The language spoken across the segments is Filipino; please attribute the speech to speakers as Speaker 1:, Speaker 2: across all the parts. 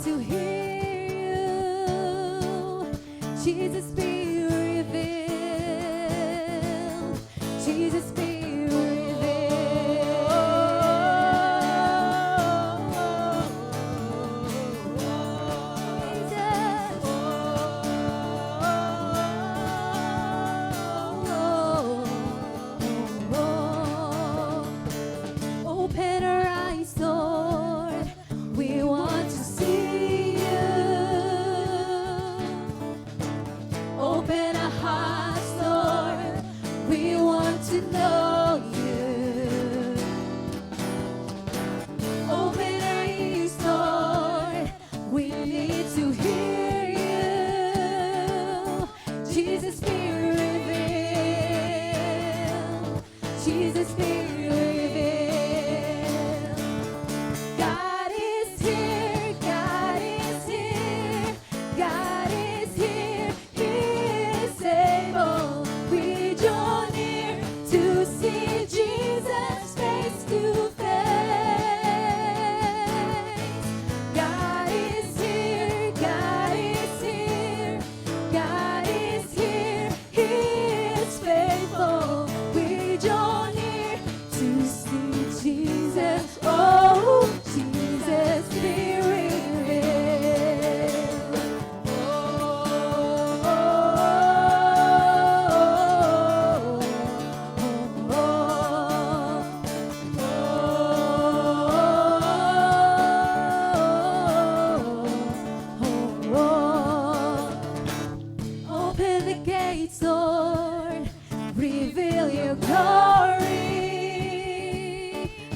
Speaker 1: to hear you. Jesus, be revealed. Jesus, be open our eyes, Lord. We want to see you. Open our hearts, Lord. We want to know you. Open our ears, Lord. We need to hear you. Jesus, be revealed. Jesus, be revealed. God is here, God is here, God is here, He is able. We draw near to see Jesus face to face. God is here, God is here, God is here, He is faithful. We draw near to see Jesus. Oh, Jesus, be revealed. Open the gates, Lord. Reveal your glory.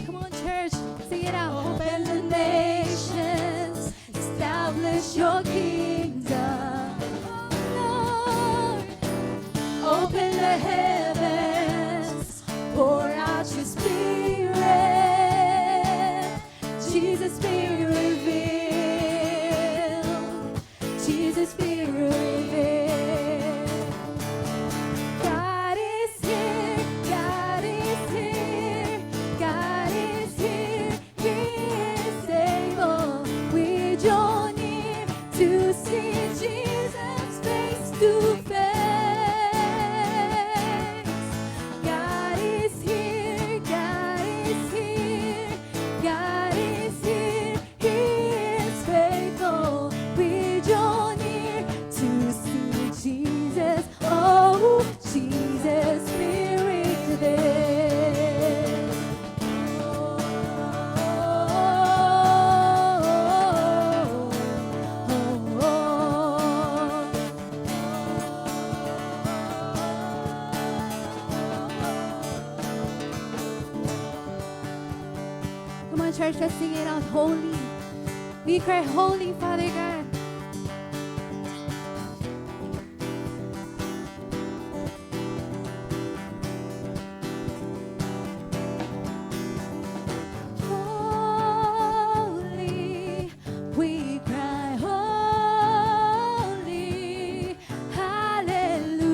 Speaker 1: Come on, church, sing it out. Open the nations, establish your kingdom. Oh, Lord, open the heavens, pour out your spirit. Jesus, be revealed. Jesus, be revealed. God is here, God is here, God is here, He is able. We draw near to see Jesus face to face. God is here, God is here, God is here, He is faithful. We draw near to see Jesus. Oh, Jesus, be revealed. Come on, church, let's sing it out. Holy. We cry, holy, Father God. Holy, we cry, holy, hallelujah,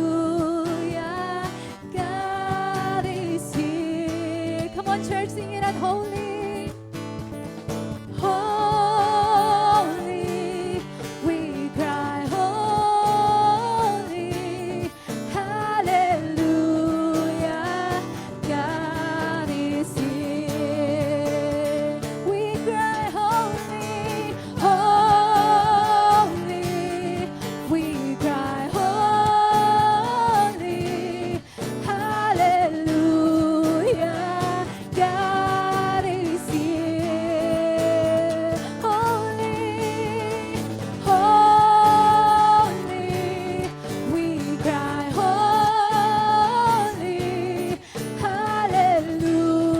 Speaker 1: God is here. Come on, church, sing it out, holy, holy, we cry, holy, hallelujah, God is here. We cry, holy, holy, we cry, holy, hallelujah, God is here. Holy, holy, we cry, holy, hallelujah,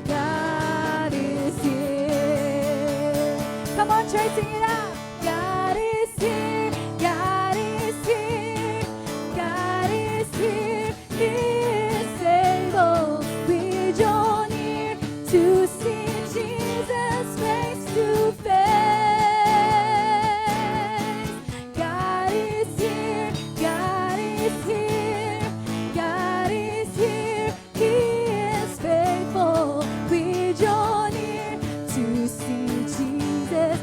Speaker 1: God is here. Come on, church, sing it out. God is here, God is here, God is here, He is able. We draw near to see Jesus face to face. God is here, God is here, God is here, He is faithful. We draw near to see Jesus.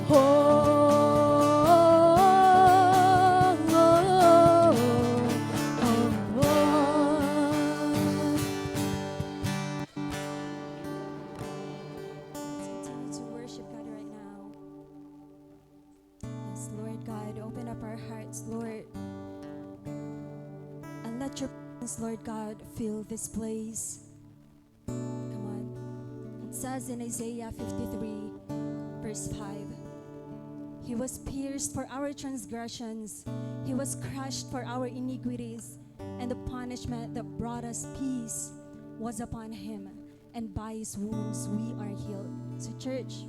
Speaker 1: Continue to worship God right now. Yes, Lord God, open up our hearts, Lord. And let your presence, Lord God, fill this place. Come on. It says in Isaiah 53, verse 5, He was pierced for our transgressions, He was crushed for our iniquities, and the punishment that brought us peace was upon Him, and by His wounds we are healed. So church,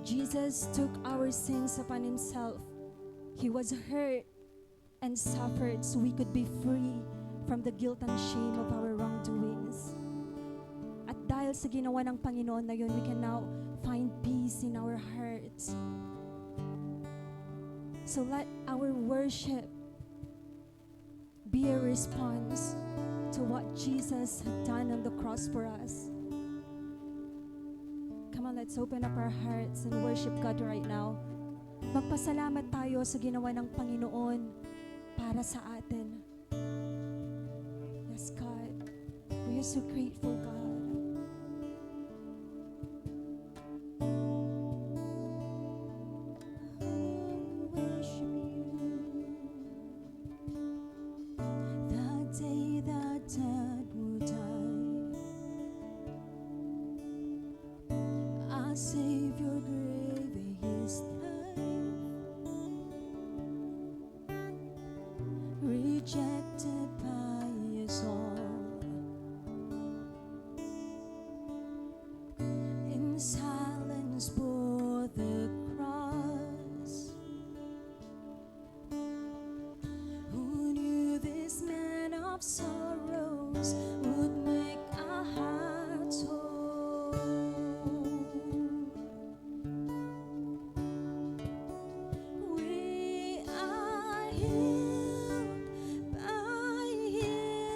Speaker 1: Jesus took our sins upon Himself. He was hurt and suffered so we could be free from the guilt and shame of our wrongdoings. At dahil sa ginawa ng Panginoon na yun, we can now find peace in our hearts. So let our worship be a response to what Jesus had done on the cross for us. Come on, let's open up our hearts and worship God right now. Magpasalamat tayo sa ginawa ng Panginoon para sa atin. Yes, God. We are so grateful, God.
Speaker 2: Savior gave His life, rejected by us all, in silence bore the cross. Who knew this man of sorrows would make our hearts whole?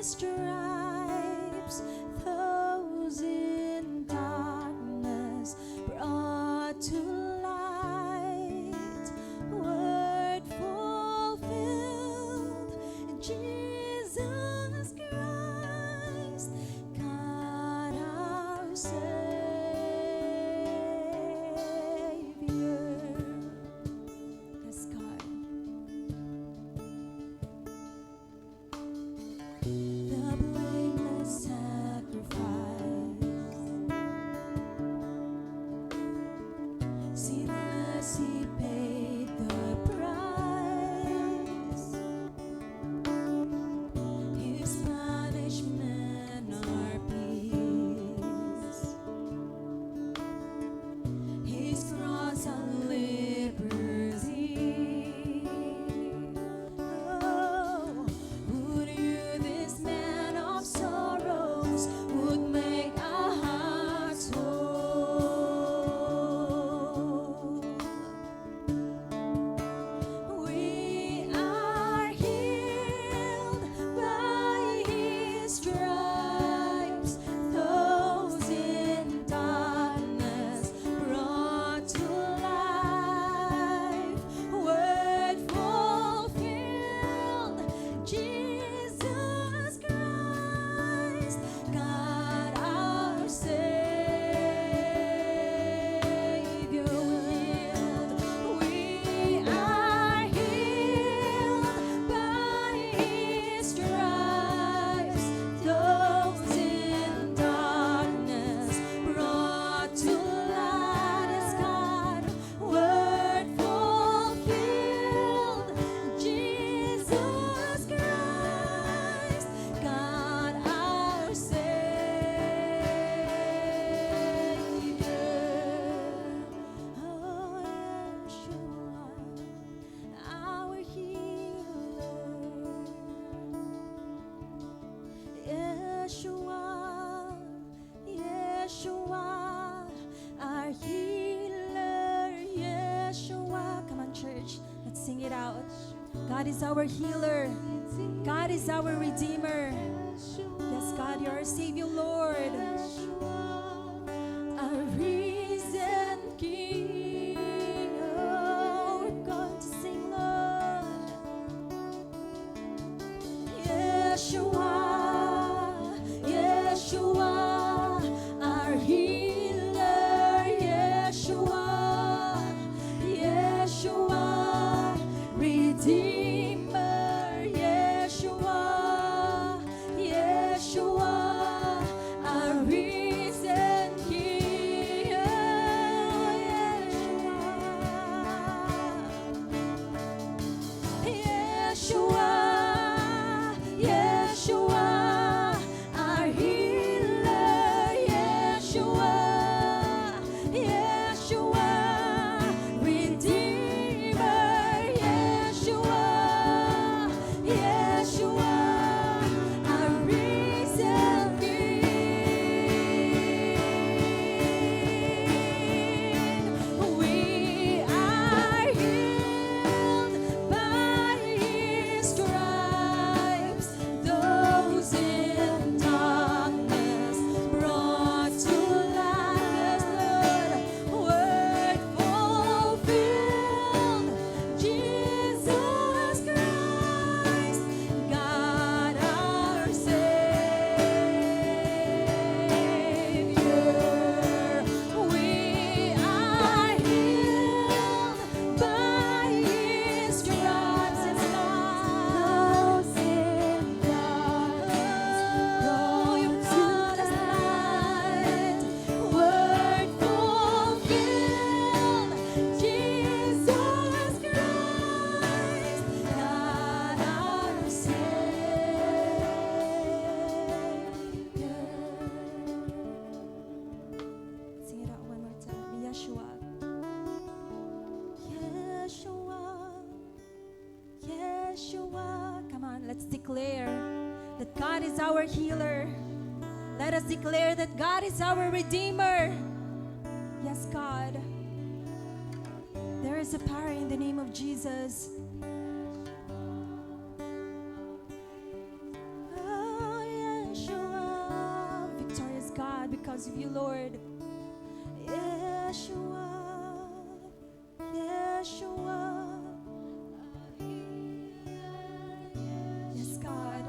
Speaker 2: Stripes, those in darkness brought to light, word fulfilled, Jesus Christ, God our Savior. Yes, God. The blameless sacrifice, sinless He paid the price. His punishment our peace, His cross our liberty. Would make our hearts whole. We are healed by His stripes, those in darkness brought to life, word fulfilled, Jesus Christ, God our Savior healed. We are healed by His stripes, those in darkness brought to light, God, word fulfilled, Jesus Christ, God our Savior. Oh, Yeshua, our healer. Yeshua, Yeshua, our healer. Yeshua. Come on, church, let's sing it out. God is our healer. God is our redeemer. Yes, God, you're our Savior, Lord. Our risen King. on, let's declare that God is our healer. Let us declare that God is our Redeemer. Yes, God. There is a power in the name of Jesus. Oh, Yeshua. Victorious God, because of you, Lord. Yeshua. Yeshua. Yes, God.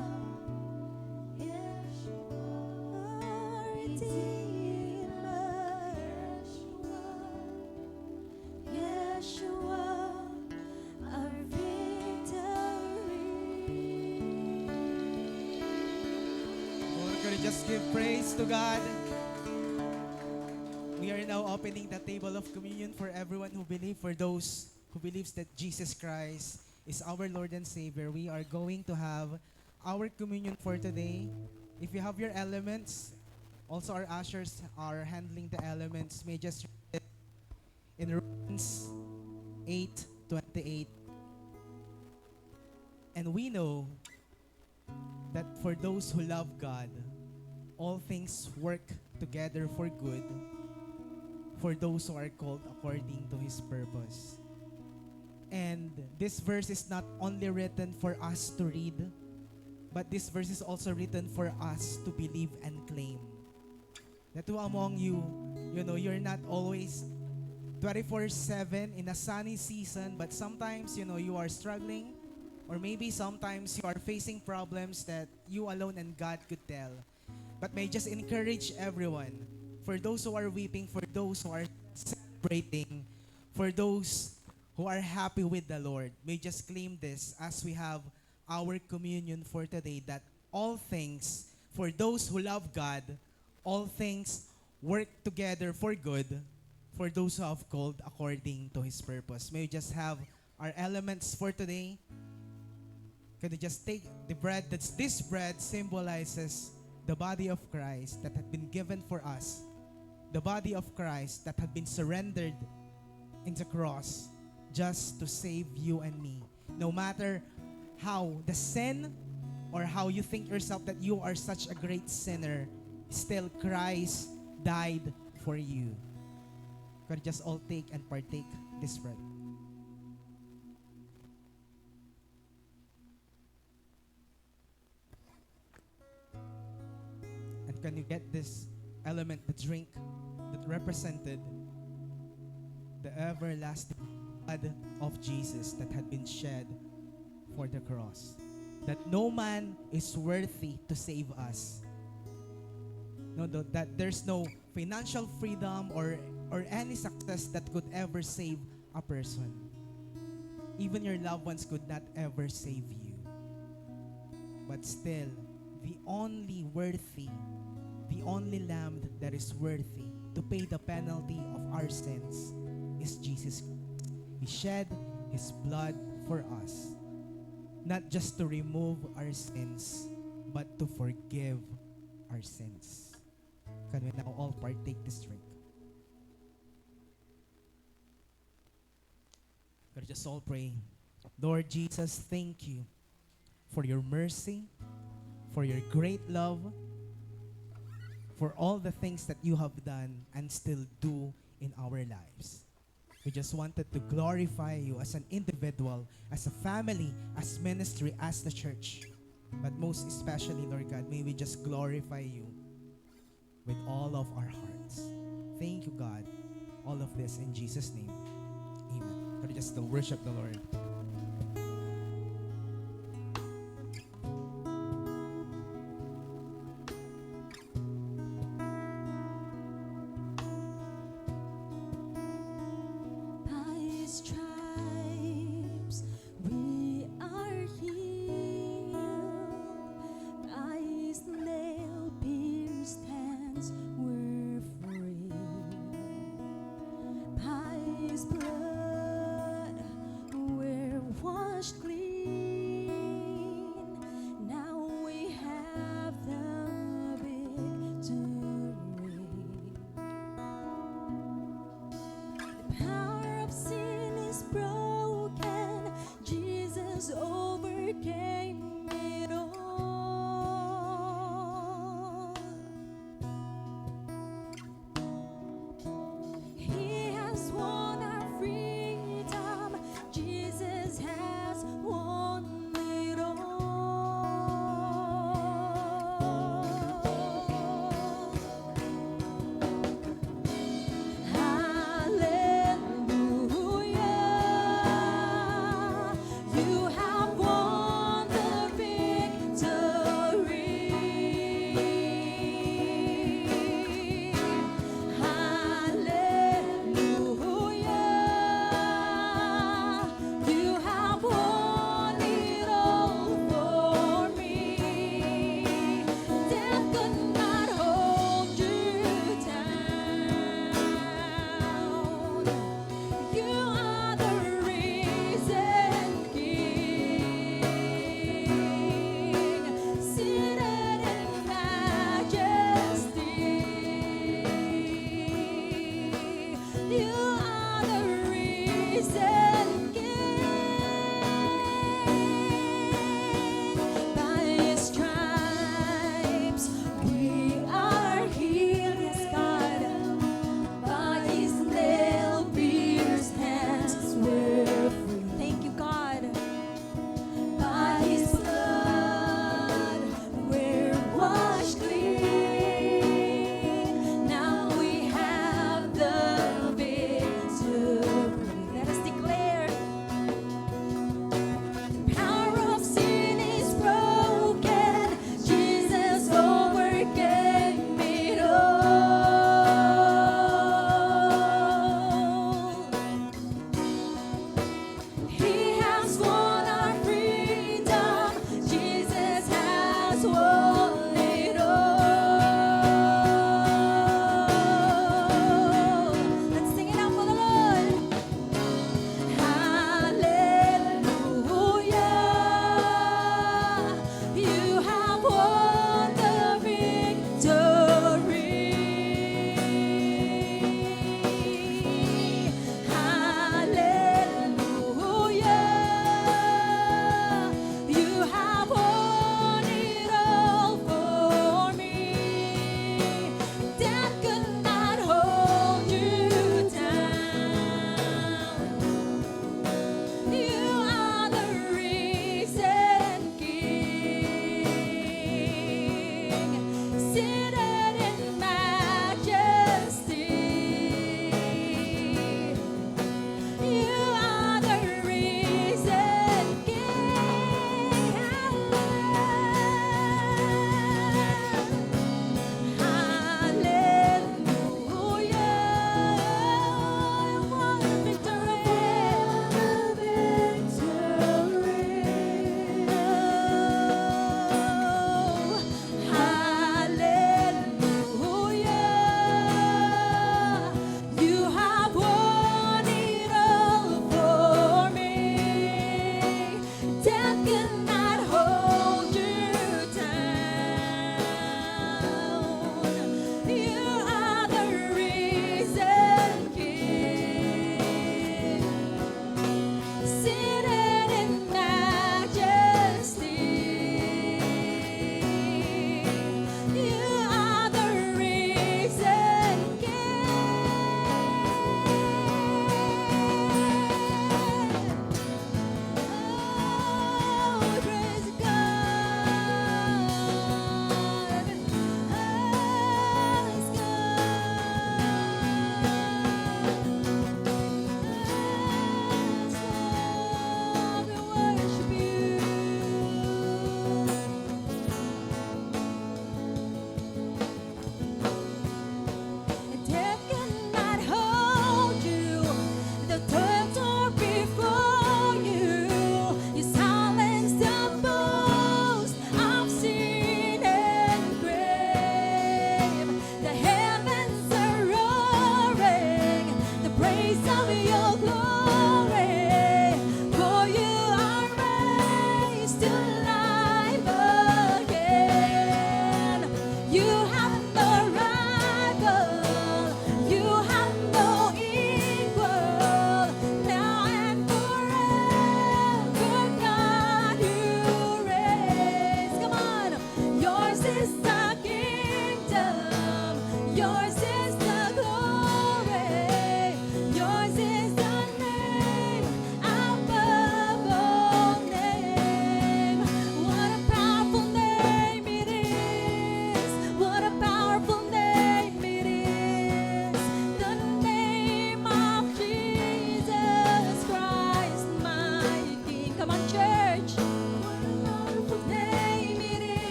Speaker 3: Just give praise to God. We are now opening the table of communion for everyone who believes, for those who believes that Jesus Christ is our Lord and Savior. We are going to have our communion for today. If you have your elements, also our ushers are handling the elements. May just read it in Romans 8:28. And we know that for those who love God, all things work together for good for those who are called according to His purpose. And this verse is not only written for us to read, but this verse is also written for us to believe and claim. That who among you, you're not always 24/7 in a sunny season, but sometimes, you are struggling, or maybe sometimes you are facing problems that you alone and God could tell. But may I just encourage everyone, for those who are weeping, for those who are celebrating, for those who are happy with the Lord, may just claim this as we have our communion for today, that all things, for those who love God, all things work together for good for those who have called according to His purpose. May we just have our elements for today. Can you just take the bread? This bread symbolizes the body of Christ that had been given for us, the body of Christ that had been surrendered in the cross just to save you and me. No matter how the sin or how you think yourself that you are such a great sinner, still Christ died for you. Can you just all take and partake this bread? Can you get this element, the drink that represented the everlasting blood of Jesus that had been shed for the cross? That no man is worthy to save us. That there's no financial freedom or any success that could ever save a person. Even your loved ones could not ever save you. But still, the only lamb that is worthy to pay the penalty of our sins is Jesus Christ. He shed His blood for us, not just to remove our sins, but to forgive our sins. Can we now all partake this drink? Let us just all pray. Lord Jesus, thank you for your mercy, for your great love, for all the things that you have done and still do in our lives. We just wanted to glorify you as an individual, as a family, as ministry, as the church. But most especially, Lord God, may we just glorify you with all of our hearts. Thank you, God. All of this in Jesus' name. Amen. Let us just worship the Lord.
Speaker 2: Power of sin is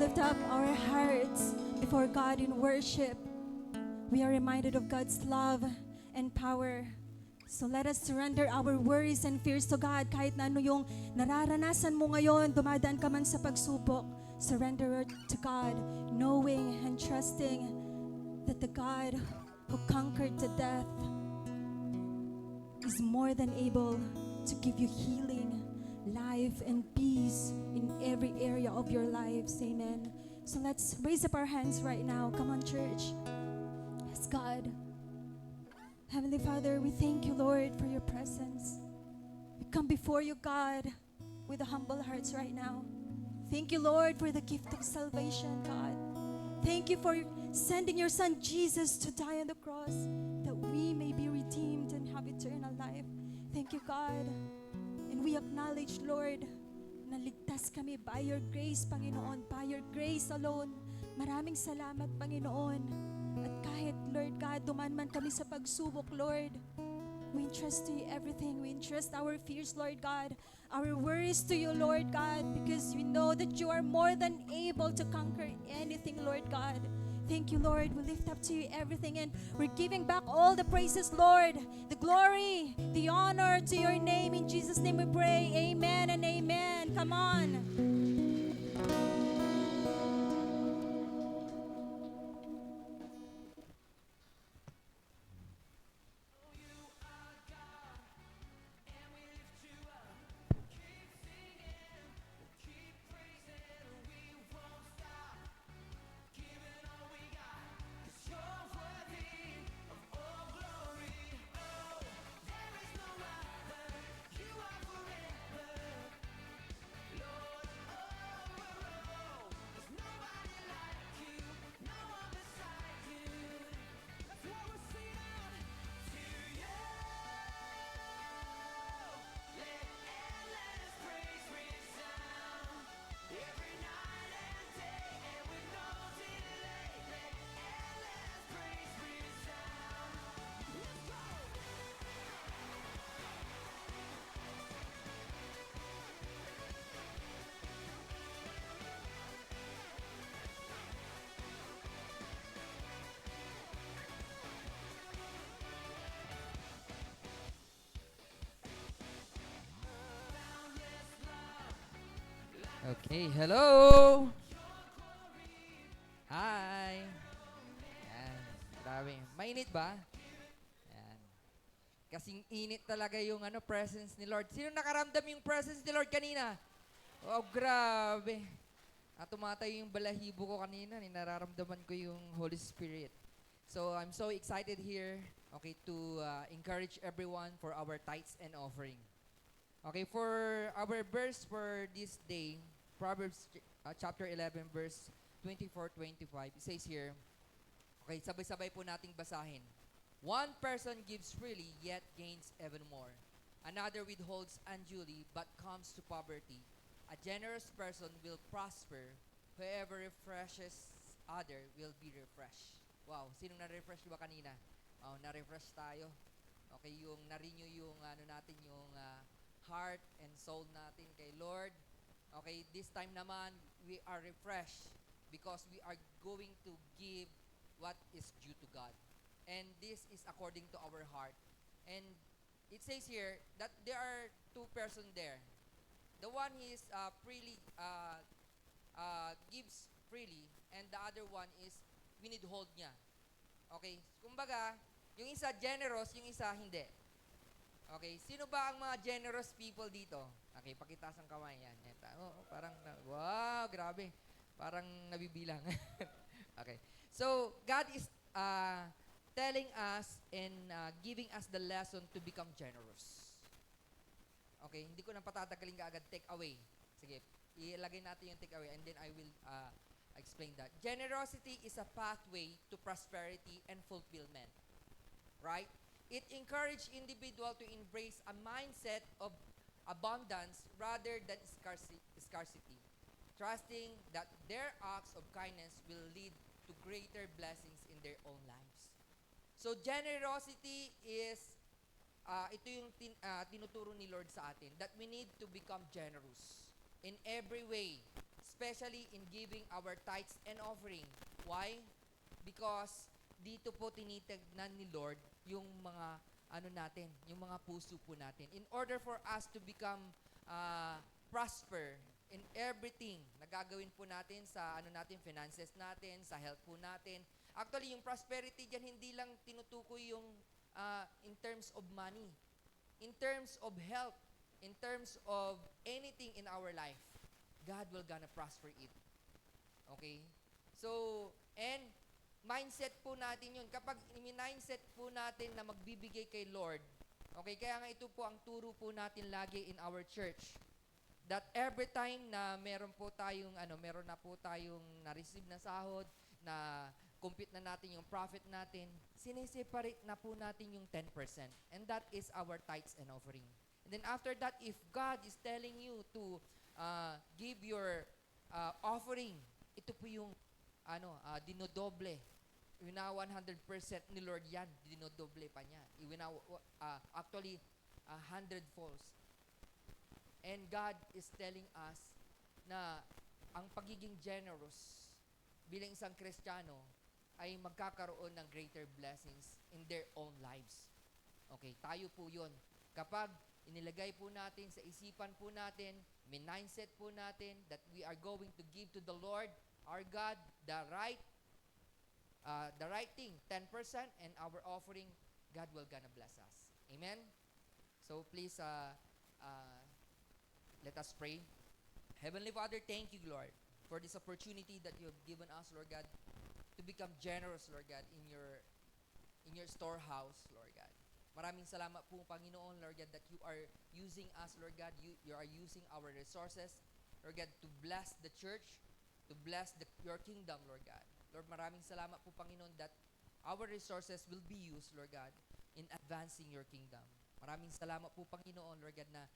Speaker 2: lift up our hearts before God in worship, we are reminded of God's love and power. So let us surrender our worries and fears to God. Kahit na ano yung nararanasan mo ngayon, dumadaan ka man sa pagsubok, surrender it to God, knowing and trusting that the God who conquered the death is more than able to give you healing, life, and peace in every area of your lives. Amen. So let's raise up our hands right now. Come on, church. Yes, God. Heavenly Father, we thank you, Lord, for your presence. We come before you, God, with humble hearts right now. Thank you, Lord, for the gift of salvation, God. Thank you for sending your Son Jesus to die on the cross that we may be redeemed and have eternal life. Thank you, God. And we acknowledge, Lord, na ligtas kami by your grace, Panginoon, by your grace alone. Maraming salamat, Panginoon. At kahit, Lord God, duman man kami sa pagsubok, Lord, we entrust to you everything. We entrust our fears, Lord God, our worries to you, Lord God, because we know that you are more than able to conquer anything, Lord God. Thank you, Lord. We lift up to you everything, and we're giving back all the praises, Lord, the glory, the honor to your name. In Jesus' name we pray. Amen and amen. Come on.
Speaker 4: Okay, hello! Hi! Yan, grabe. Mainit ba? Yan. Kasing init talaga yung presence ni Lord. Sino nakaramdam yung presence ni Lord kanina? Oh, grabe. Tumatay yung balahibo ko kanina. Nararamdaman ko yung Holy Spirit. So, I'm so excited here, okay, to encourage everyone for our tithes and offering. Okay, for our verse for this day, Proverbs chapter 11, verse 24-25, it says here, okay, sabay-sabay po nating basahin. One person gives freely, yet gains even more. Another withholds unduly, but comes to poverty. A generous person will prosper. Whoever refreshes other will be refreshed. Wow, sinong na-refresh ba kanina? Oh, na-refresh tayo. Okay, yung na-renew yung natin, yung heart and soul natin kay Lord. Okay, this time naman, we are refreshed because we are going to give what is due to God. And this is according to our heart. And it says here that there are two persons there. The one is freely gives freely, and the other one is winidhold niya. Okay, kumbaga, yung isa generous, yung isa hindi. Okay, sino ba ang mga generous people dito? Okay, pakitaas ang kamay yan. Parang, wow, grabe. Parang nabibilang. Okay, so God is telling us and giving us the lesson to become generous. Okay, hindi ko na patatagalin kaagad, take away. Sige, ilagay natin yung take away and then I will explain that. Generosity is a pathway to prosperity and fulfillment. Right? It encourages individual to embrace a mindset of abundance rather than scarcity, trusting that their acts of kindness will lead to greater blessings in their own lives. So generosity is, ito yung tinuturo ni Lord sa atin, that we need to become generous in every way, especially in giving our tithes and offering. Why? Because dito po tinitignan ni Lord yung mga ano natin, yung mga puso po natin. In order for us to become prosper in everything na gagawin po natin sa ano natin, finances natin, sa health po natin. Actually, yung prosperity dyan, hindi lang tinutukoy yung in terms of money, in terms of health, in terms of anything in our life. God will gonna prosper it. Okay? So, and mindset po natin yun. Kapag mindset po natin na magbibigay kay Lord, okay, kaya nga ito po ang turo po natin lagi in our church. That every time na meron na po tayong na-receive na sahod, na compute na natin yung profit natin, sineseparate na po natin yung 10%. And that is our tithes and offering. And then after that, if God is telling you to give your offering, ito po yung dinodoble. Iwina 100% ni Lord yan, dinodoble pa niya. Iwina actually 100 folds. And God is telling us na ang pagiging generous bilang isang Kristiyano ay magkakaroon ng greater blessings in their own lives. Okay, tayo po yun. Kapag inilagay po natin sa isipan po natin, mindset po natin that we are going to give to the Lord, our God, the right thing, 10%, and our offering, God will gonna bless us. Amen? So please, let us pray. Heavenly Father, thank you, Lord, for this opportunity that you have given us, Lord God, to become generous, Lord God, in your storehouse, Lord God. Maraming salamat po, Panginoon, Lord God, that you are using us, Lord God. You are using our resources, Lord God, to bless the church, to bless your kingdom, Lord God. Lord, maraming salamat po, Panginoon, that our resources will be used, Lord God, in advancing your kingdom. Maraming salamat po, Panginoon, Lord God, na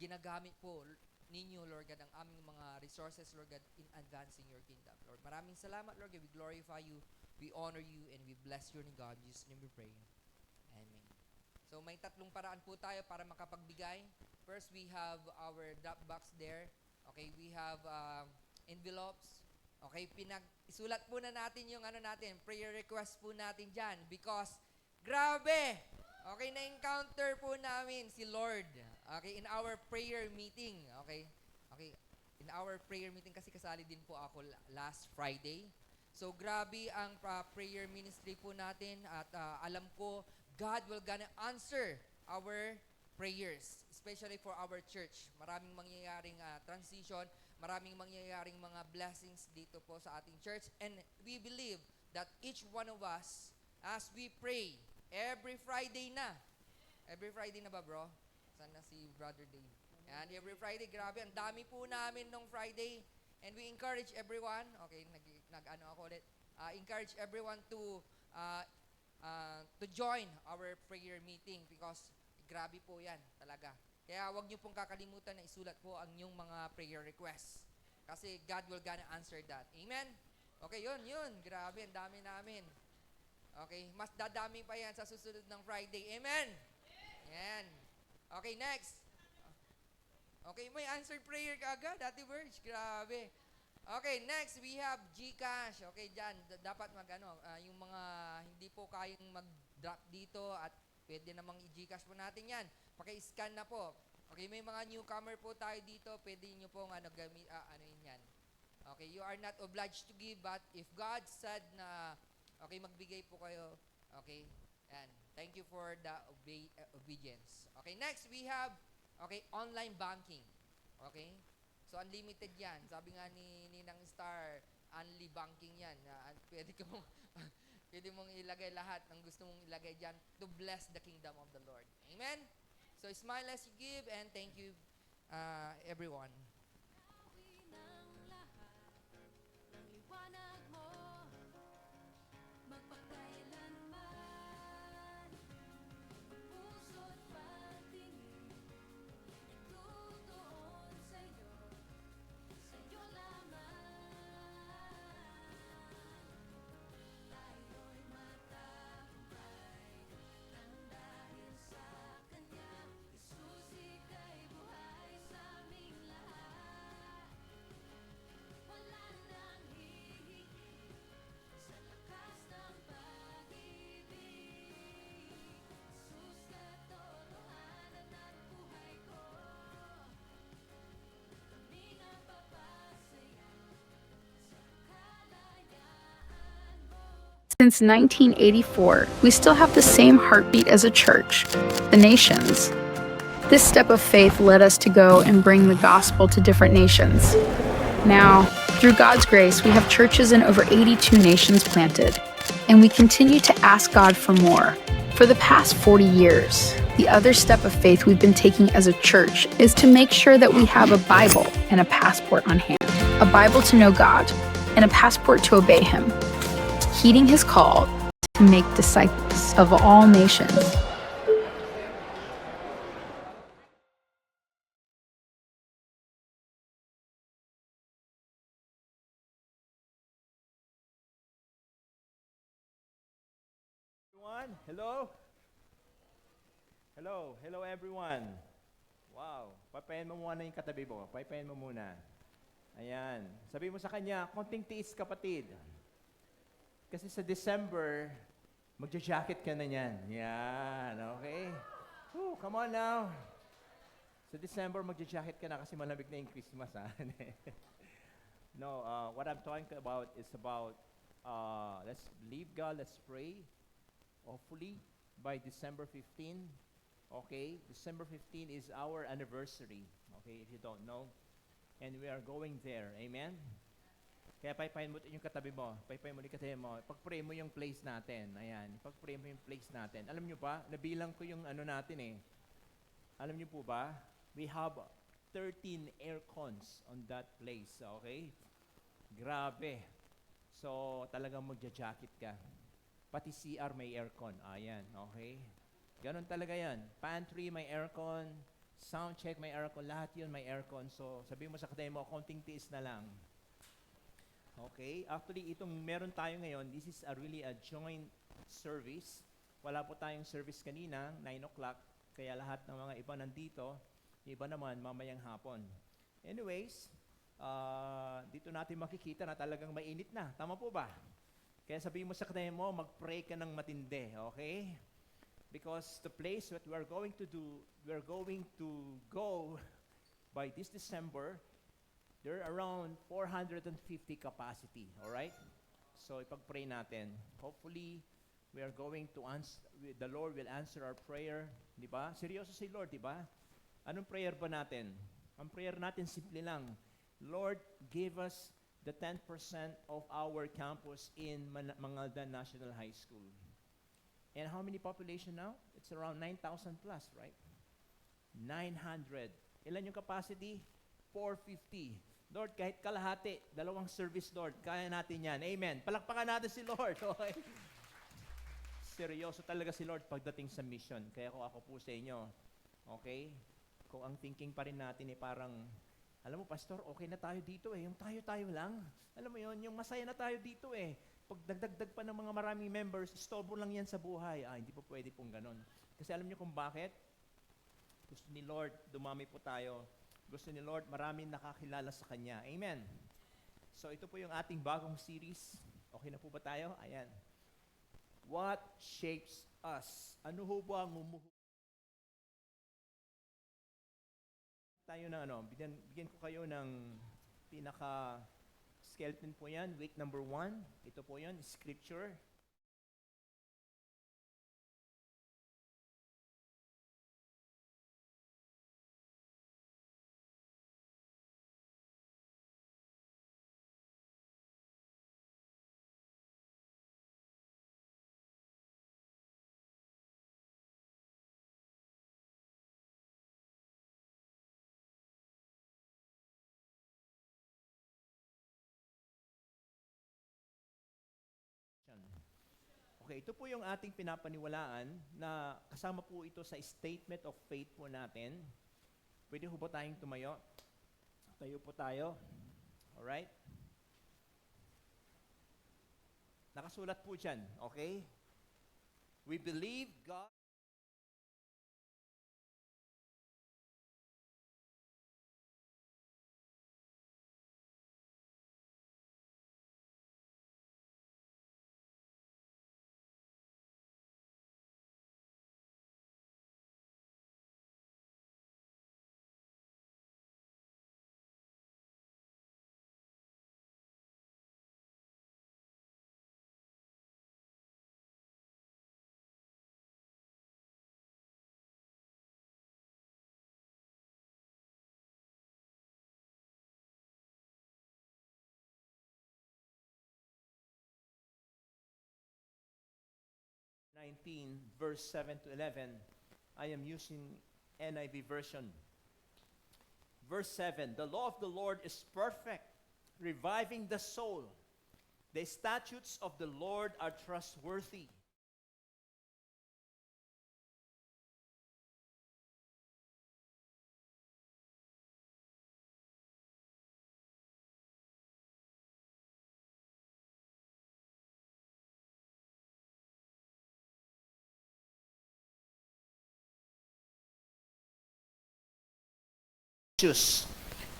Speaker 4: ginagamit po ninyo, Lord God, ang aming mga resources, Lord God, in advancing your kingdom. Lord, maraming salamat, Lord God. We glorify you, we honor you, and we bless your name, God. In Jesus' name we pray. Amen. So, may tatlong paraan po tayo para makapagbigay. First, we have our drop box there. Okay, we have envelopes. Okay, isulat po na natin yung prayer request po natin dyan. Because, grabe! Okay, na-encounter po namin si Lord. Okay, in our prayer meeting. Okay, in our prayer meeting kasi kasali din po ako last Friday. So, grabe ang prayer ministry po natin at alam ko, God will gonna answer our prayers, especially for our church. Maraming mangyayaring transition, maraming mangyayaring mga blessings dito po sa ating church. And we believe that each one of us, as we pray, every Friday na. Every Friday na ba, bro? Sana si Brother Dave. And every Friday, grabe, ang dami po namin nung Friday. And we encourage everyone, okay, encourage everyone to join our prayer meeting because grabe po yan talaga. Kaya wag niyo pong kakalimutan na isulat po ang inyong mga prayer requests. Kasi God will gonna answer that. Amen? Okay, yun. Grabe, ang dami namin. Okay, mas dadami pa yan sa susunod ng Friday. Amen? Yan. Okay, next. Okay, may answered prayer ka agad, Ate Verge. Grabe. Okay, next, we have GCash. Okay, dyan, dapat yung mga hindi po kayang mag-drop dito at pwede namang i-GCash po natin yan. Paki-scan na po. Okay, may mga newcomer po tayo dito. Pwede nyo pong yan. Okay, you are not obliged to give, but if God said na okay, magbigay po kayo. Okay? And thank you for the obedience. Okay, next we have online banking. Okay? So unlimited 'yan. Sabi nga ni Ninang Star, only banking 'yan. Pwede mong ilagay lahat ng gusto mong ilagay diyan to bless the kingdom of the Lord. Amen. So smile as you give and thank you everyone.
Speaker 5: Since 1984, we still have the same heartbeat as a church, the nations. This step of faith led us to go and bring the gospel to different nations. Now, through God's grace, we have churches in over 82 nations planted, and we continue to ask God for more. For the past 40 years, the other step of faith we've been taking as a church is to make sure that we have a Bible and a passport on hand. A Bible to know God, and a passport to obey Him, heeding His call to make disciples of all nations.
Speaker 6: Everyone, hello? Hello, hello everyone. Wow, papayan mo muna yung katabi mo. Papayan mo muna. Ayan. Sabi mo sa kanya, konting tiis kapatid. Kasi sa December, magja-jacket ka na niyan. Yan, okay? Whew, come on now. Sa December, magja-jacket ka na kasi malamig na yung Christmas, ha? No, what I'm talking about is about, let's believe God, let's pray. Hopefully, by December 15, okay? December 15 is our anniversary, okay, if you don't know. And we are going there, amen? Kaya paypayin mo yung katabi mo, paypayin mo yung katabi mo, pag-pray mo yung place natin, ayan, pag-pray mo yung place natin. Alam nyo ba, nabilang ko yung ano natin eh. Alam nyo po ba, we have 13 air cons on that place, okay? Grabe. So, talagang magja-jacket ka. Pati CR may aircon. Ayan, okay? Ganon talaga yan. Pantry may aircon, sound check may aircon, lahat yun may aircon. So, sabihin mo sa katabi mo, konting tiis na lang. Okay? Actually, itong meron tayo ngayon, this is really a joint service. Wala po tayong service kanina, 9 o'clock, kaya lahat ng mga iba nandito, iba naman mamayang hapon. Anyways, dito natin makikita na talagang mainit na. Tama po ba? Kaya sabihin mo sa katabi mo, mag-pray ka ng matindi, okay? Because the place that we are going to do, we are going to go by this December, there are around 450 capacity, all right? So ipag-pray natin. Hopefully, we are going to answer, the Lord will answer our prayer, di ba? Seryoso si Lord, di ba? Anong prayer ba natin? Ang prayer natin simple lang, Lord, give us the 10% of our campus in Mangaldan National High School. And how many population now? It's around 9,000 plus, right? 900. Ilan yung capacity? 450. Lord, kahit kalahati, 2 service, Lord, kaya natin yan. Amen. Palakpakan natin si Lord, okay? Seryoso talaga si Lord pagdating sa mission. Kaya ako po sa inyo, okay? Kung ang thinking pa rin natin ay parang, alam mo, Pastor, okay na tayo dito eh. Yung tayo-tayo lang. Alam mo yon, yung masaya na tayo dito eh. Pag dagdag pa ng mga maraming members, istorbo lang yan sa buhay. Hindi po pwede pong ganon. Kasi alam niyo kung bakit? Gusto ni Lord, dumami po tayo. Gusto ni Lord, maraming nakakilala sa Kanya. Amen. So ito po yung ating bagong series. Okay na po ba tayo? Ayan. What shapes us? Ano ho ba ang tayo na bigyan ko kayo ng pinaka skeleton po yan, week number 1. Ito po yan, scripture. Okay, ito po yung ating pinapaniwalaan na kasama po ito sa statement of faith po natin. Pwede po ba tayong tumayo? Tayo po tayo. Alright? Nakasulat po dyan, okay? We believe God 19, verse 7 to 11. I am using NIV version. Verse 7, the law of the Lord is perfect, reviving the soul. The statutes of the Lord are trustworthy.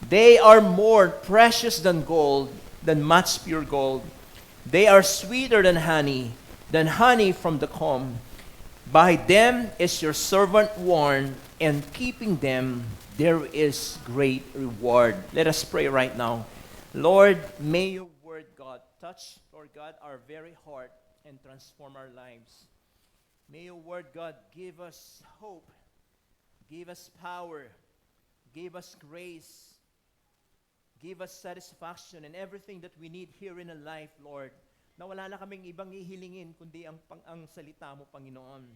Speaker 6: They are more precious than gold, than much pure gold. They are sweeter than honey from the comb. By them is your servant warned, and keeping them there is great reward. Let us pray right now. Lord, may your word, God, touch, Lord God, our very heart and transform our lives. May your word, God, give us hope, give us power, give us grace, give us satisfaction and everything that we need here in a life, Lord. Na wala na kaming ibang ihilingin kundi ang salita mo, Panginoon.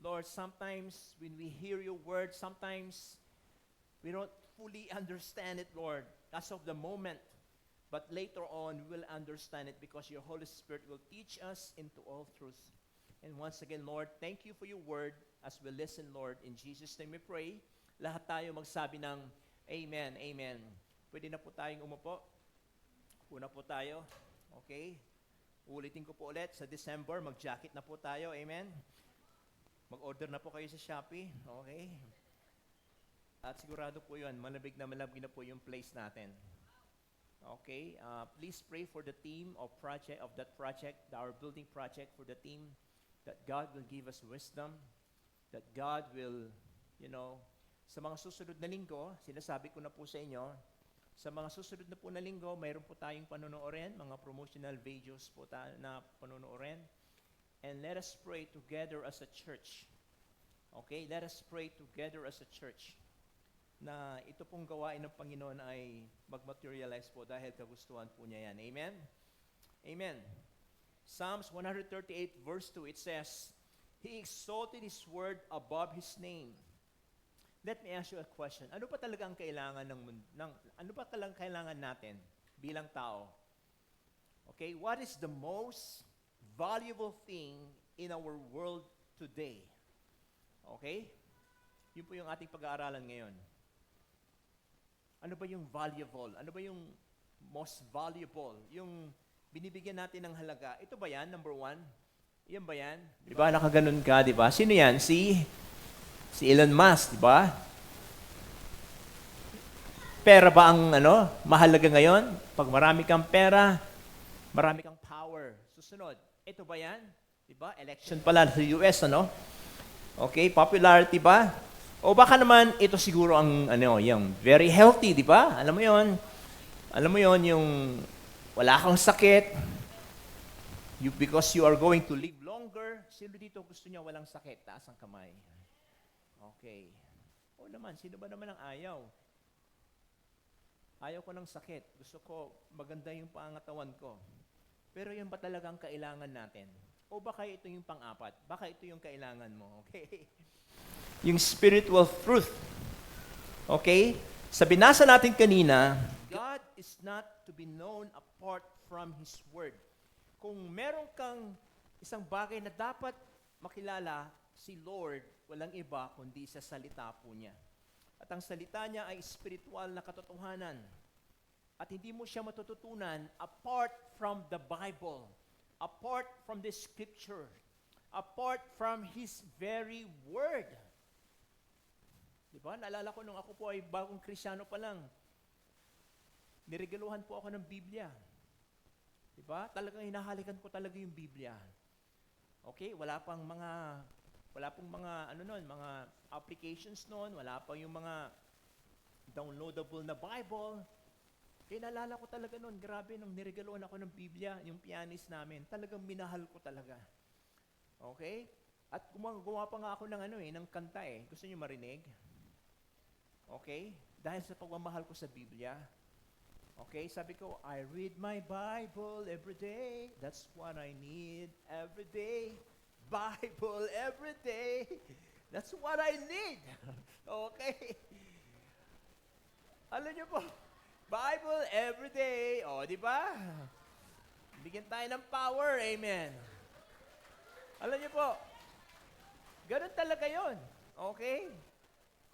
Speaker 6: Lord, sometimes when we hear your word, sometimes we don't fully understand it, Lord, as of the moment. But later on, we will understand it because your Holy Spirit will teach us into all truth. And once again, Lord, thank you for your word as we listen, Lord. In Jesus' name we pray. Lahat tayo magsabi ng Amen, Amen. Pwede na po tayong umupo. Una po tayo. Okay? Ulitin ko po ulit. Sa December, mag-jacket na po tayo. Amen? Mag-order na po kayo sa Shopee. Okay? At sigurado po yun, malabig na po yung place natin. Okay? Please pray for the team of that project, our building project, for the team, that God will give us wisdom, that God will, sa mga susunod na linggo, sinasabi ko na po sa inyo, sa mga susunod na po na linggo, mayroon po tayong panonoorin, mga promotional videos po na panonoorin. And let us pray together as a church. Okay? Let us pray together as a church na ito pong gawain ng Panginoon ay mag-materialize po dahil kagustuhan po niya yan. Amen? Amen. Psalms 138 verse 2, it says, He exalted His word above His name. Let me ask you a question. Ano pa talaga ang kailangan ano pa talagang kailangan natin bilang tao? Okay, what is the most valuable thing in our world today? Okay? Yun po yung ating pag-aaralan ngayon. Ano ba yung valuable? Ano ba yung most valuable? Yung binibigyan natin ng halaga. Ito ba yan? Number 1? Yan ba yan? Di ba? Nakaganon ka, di ba? Sino yan? Si Elon Musk, di ba? Pera ba ang mahalaga ngayon? Pag marami kang pera, marami kang power. Susunod, ito ba yan? Di ba? Election pala sa US, Okay, popularity ba? O baka naman ito siguro ang yung very healthy, di ba? Alam mo yon yung wala kang sakit. Because you are going to live longer. Sino dito gusto niya walang sakit? Taas ang kamay. Okay. O naman, sino ba naman ang ayaw? Ayaw ko ng sakit. Gusto ko maganda yung pangatawan ko. Pero yun ba talaga ang kailangan natin? O baka ito yung pang-apat? Baka ito yung kailangan mo, okay? Yung spiritual truth. Okay? Sa binasa natin kanina, God is not to be known apart from His Word. Kung meron kang isang bagay na dapat makilala, si Lord, walang iba kundi sa salita po niya. At ang salita niya ay spiritual na katotohanan. At hindi mo siya matututunan apart from the Bible, apart from the Scripture, apart from His very Word. Diba? Naalala ko nung ako po ay bagong Kristyano pa lang, niregaluhan po ako ng Biblia. Diba? Talagang hinahalikan ko talaga yung Biblia. Okay? Wala pong mga mga applications noon, wala pa yung mga downloadable na Bible. Naalala ko talaga noon, grabe, nung niregaluhan ako ng Biblia, yung pianist namin, talagang minahal ko talaga. Okay? At gumawa pa nga ako ng kanta eh. Gusto niyo marinig? Okay? Dahil sa pagmamahal ko sa Biblia. Okay? Sabi ko, I read my Bible every day. That's what I need every day. Bible every day. That's what I need. Okay? Alam niyo po, Bible every day. O, di ba? Bigyan tayo ng power. Amen. Alam niyo po, ganun talaga yon. Okay?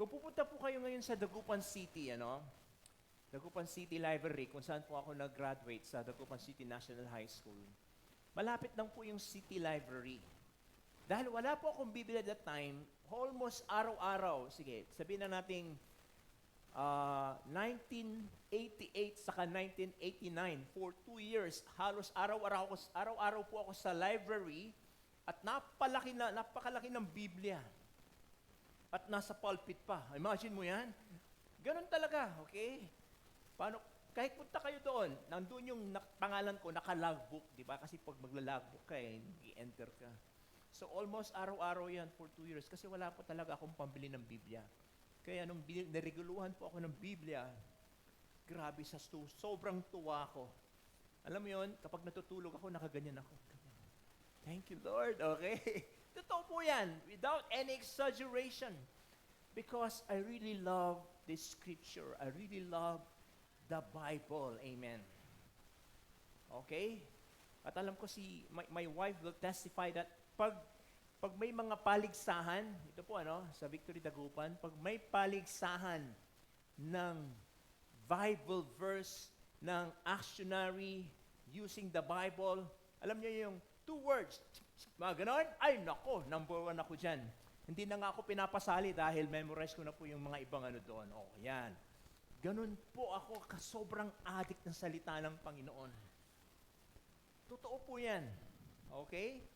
Speaker 6: Kung pupunta po kayo ngayon sa Dagupan City, Dagupan City Library, kung saan po ako nag-graduate sa Dagupan City National High School, malapit lang po yung City Library. Dahil wala po akong Biblia at that time, almost araw-araw, sige, sabihin na natin 1988 saka 1989, for 2 years, halos araw-araw po ako sa library at napakalaki ng Biblia. At nasa pulpit pa. Imagine mo yan? Ganun talaga, okay? Paano, kahit punta kayo doon, nandun yung pangalan ko, naka-logbook, di ba? Kasi pag magla-logbook ka, i-enter ka. So almost araw-araw yan for 2 years kasi wala po talaga akong pambili ng Biblia. Kaya nung nareguluhan po ako ng Biblia, grabe sobrang tuwa ko. Alam mo yun, kapag natutulog ako, nakaganyan ako. Thank you, Lord. Okay? Totoo po yan, without any exaggeration. Because I really love this scripture. I really love the Bible. Amen. Okay? At alam ko my wife will testify that pag may mga paligsahan, ito po sa Victory Dagupan, pag may paligsahan ng Bible verse, ng actionary, using the Bible, alam niyo yung 2 words, mga ganon, ay nako, number 1 ako dyan. Hindi na nga ako pinapasali dahil memorize ko na po yung mga ibang doon. Oh, yan. Ganon po ako, sobrang addict ng salita ng Panginoon. Totoo po yan. Okay?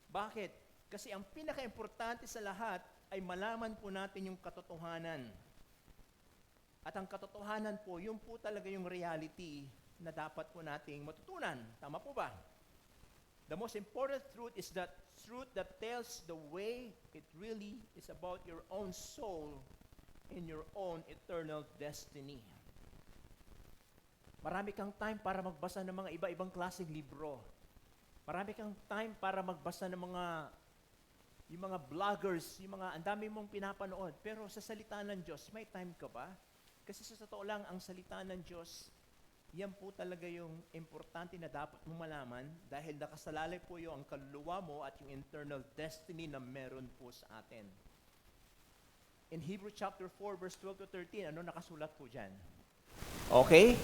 Speaker 6: Bakit? Kasi ang pinaka-importante sa lahat ay malaman po natin yung katotohanan. At ang katotohanan po, yun po talaga yung reality na dapat po nating matutunan. Tama po ba? The most important truth is that truth that tells the way it really is about your own soul and your own eternal destiny. Marami kang time para magbasa ng mga iba-ibang klaseng libro. Marami kang time para magbasa ng yung mga vloggers, ang dami mong pinapanood. Pero sa salita ng Diyos, may time ka ba? Kasi sa totoo lang, ang salita ng Diyos, yan po talaga yung importante na dapat mo malaman dahil nakasalalay po yung ang kaluluwa mo at yung internal destiny na meron po sa atin. In Hebrews chapter 4, verse 12 to 13, nakasulat po dyan? Okay?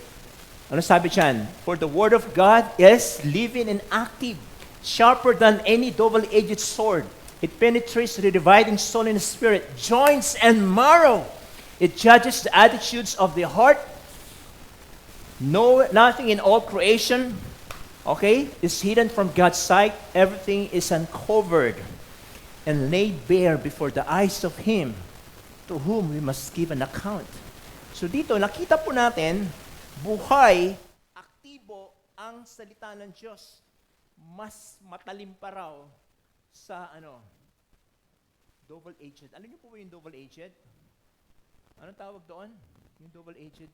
Speaker 6: Ano sabi dyan? For the word of God is living and active, sharper than any double-edged sword. It penetrates the dividing soul and spirit, joints and marrow. It judges the attitudes of the heart. Nothing in all creation, okay, is hidden from God's sight. Everything is uncovered and laid bare before the eyes of Him to whom we must give an account. So dito, nakita po natin, buhay, aktibo ang salita ng Diyos. Mas matalim pa raw sa double-edged. Alam niyo po ba yung double-edged? Anong tawag doon? Yung double-edged.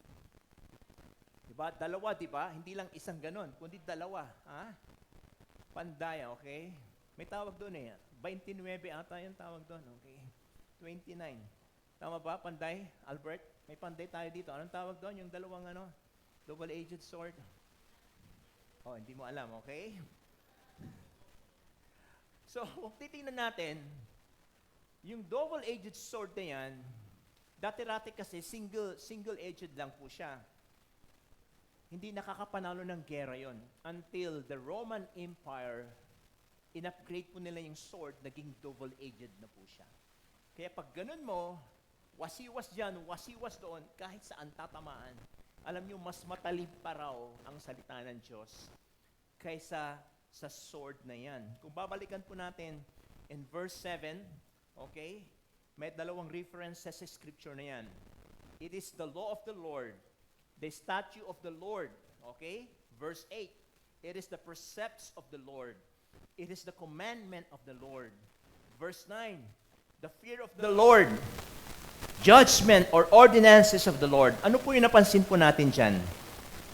Speaker 6: Diba? Dalawa, diba? Hindi lang isang ganon, kundi dalawa. Ha? Pandaya, okay? May tawag doon 29 ata yung tawag doon, okay? 29. Tama ba, Panday? Albert? May Panday tayo dito. Anong tawag doon? Yung dalawang double-edged sword. Oh, hindi mo alam, okay? So, kung titingnan natin, yung double-edged sword na yan, dati-rati kasi single-edged lang po siya. Hindi nakakapanalo ng gera yon until the Roman Empire, in-upgrade po nila yung sword, naging double-edged na po siya. Kaya pag ganun mo, wasiwas dyan, wasiwas doon, kahit saan tatamaan, alam nyo, mas matalim pa raw ang salita ng Diyos kaysa sa sword na yan. Kung babalikan po natin in verse 7, okay, may dalawang references sa scripture na yan. It is the law of the Lord, the statute of the Lord, okay? Verse 8, it is the precepts of the Lord. It is the commandment of the Lord. Verse 9, the fear of the Lord, judgment or ordinances of the Lord. Ano po yung napansin po natin dyan?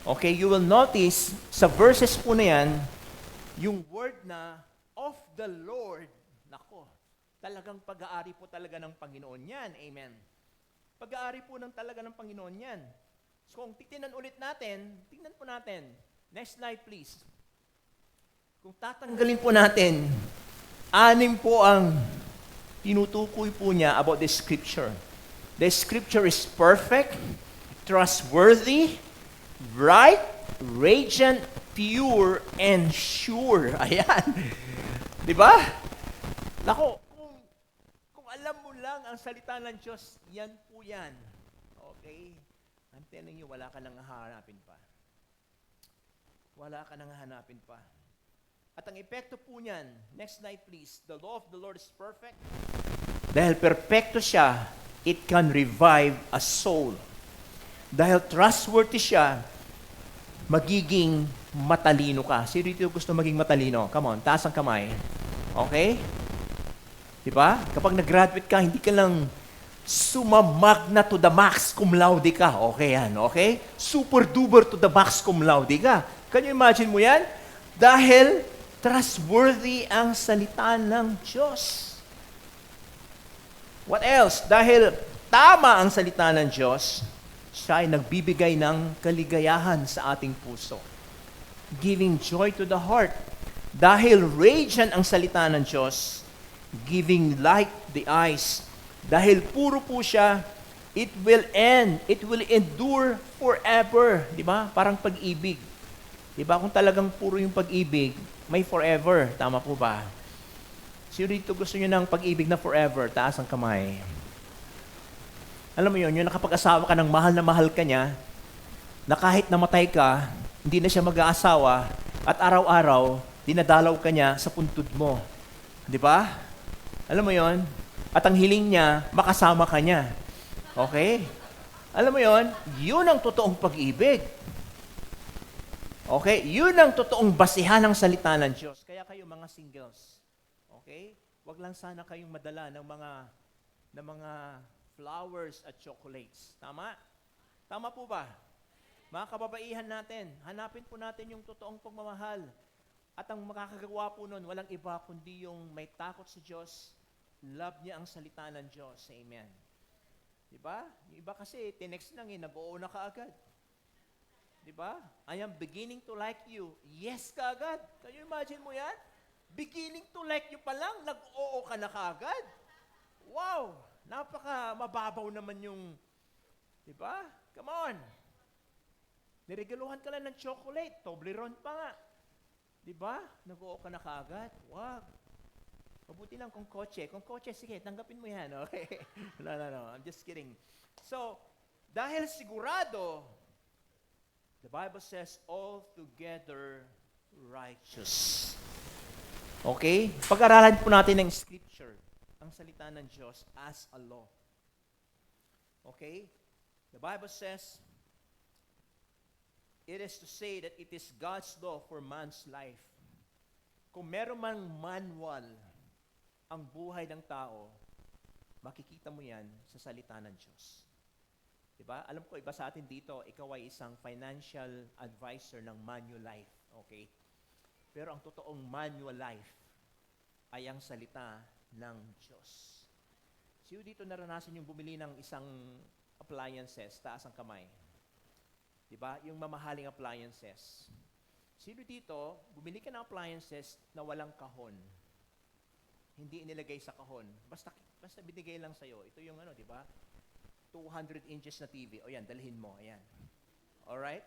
Speaker 6: Okay, you will notice sa verses po na yan, yung word na of the Lord, Talagang pag-aari po talaga ng Panginoon yan. Amen. Pag-aari po ng talaga ng Panginoon yan. So kung tingnan ulit natin, tingnan po natin. Next slide please. Kung tatanggalin po natin, 6 po ang tinutukoy po niya about the Scripture. The Scripture is perfect, trustworthy, right, radiant, pure, and sure. Ayan. Di ba? Nako, kung alam mo lang ang salita ng Diyos, yan po yan. Okay? I'm telling you, wala ka nang hahanapin pa. Wala ka nang hahanapin pa. At ang epekto po niyan, next slide please, the law of the Lord is perfect. Dahil perfecto siya, it can revive a soul. Dahil trustworthy siya, magiging matalino ka. Sino dito gusto maging matalino? Come on, taas ang kamay. Okay? Diba? Kapag nag-graduate ka, hindi ka lang summa magna to the max cum laude ka. Okay yan, okay? Super duper to the max cum laude ka. Can you imagine mo yan? Dahil trustworthy ang salita ng Diyos. What else? Dahil tama ang salita ng Diyos, siya ay nagbibigay ng kaligayahan sa ating puso. Giving joy to the heart. Dahil radiant ang salita ng Diyos, giving light the eyes. Dahil puro po siya, it will end. It will endure forever. Di ba? Parang pag-ibig. Di ba? Kung talagang puro yung pag-ibig, may forever. Tama po ba? Sino dito gusto nyo ng pag-ibig na forever? Taas ang kamay. Alam mo yun, yung nakapag-asawa ka ng mahal na mahal ka niya, na kahit namatay ka, hindi na siya mag-aasawa, at araw-araw, dinadalaw ka niya sa puntod mo. Di ba? Alam mo yon? At ang hiling niya, makasama ka niya. Okay? Alam mo yon? Yun ang totoong pag-ibig. Okay? Yun ang totoong basihan ng salita ng Diyos. Kaya kayo mga singles, okay? Wag lang sana kayong madala ng mga flowers at chocolates. Tama? Tama po ba? Mga kababaihan natin, hanapin po natin yung totoong pagmamahal. At ang makakagawa po nun, walang iba kundi yung may takot sa Diyos, love niya ang salita ng Diyos. Amen. Diba? Yung iba kasi, tinext lang nag-oo na kaagad. Diba? I am beginning to like you. Yes kaagad. Can you imagine mo yan? Beginning to like you pa lang, nag-oo ka na kaagad. Wow! Napaka mababaw naman yung, diba? Come on! Niregaluhan ka lang ng chocolate, Toblerone pa nga. Diba? Nag-oo ka na kaagad. Wag. Mabuti lang kung kotse. Kung kotse, sige, tanggapin mo yan. Okay? No. I'm just kidding. So, dahil sigurado, the Bible says, altogether righteous. Okay? Pag-aralan po natin ng Scripture, ang salita ng Diyos as a law. Okay? The Bible says, it is to say that it is God's law for man's life. Kung meron mang manual ang buhay ng tao, makikita mo yan sa salita ng Diyos. Diba? Alam ko, iba sa atin dito, ikaw ay isang financial advisor ng Manulife. Okay? Pero ang totoong Manulife ay ang salita ng Diyos. Sino dito naranasan yung bumili ng isang appliances? Taas ang kamay. Diba? Yung mamahaling appliances. Sino dito, bumili ka ng appliances na walang kahon. Hindi inilagay sa kahon. Basta binigay lang sa'yo. Ito yung diba? 200 inches na TV. O yan, dalhin mo. Ayan. Alright?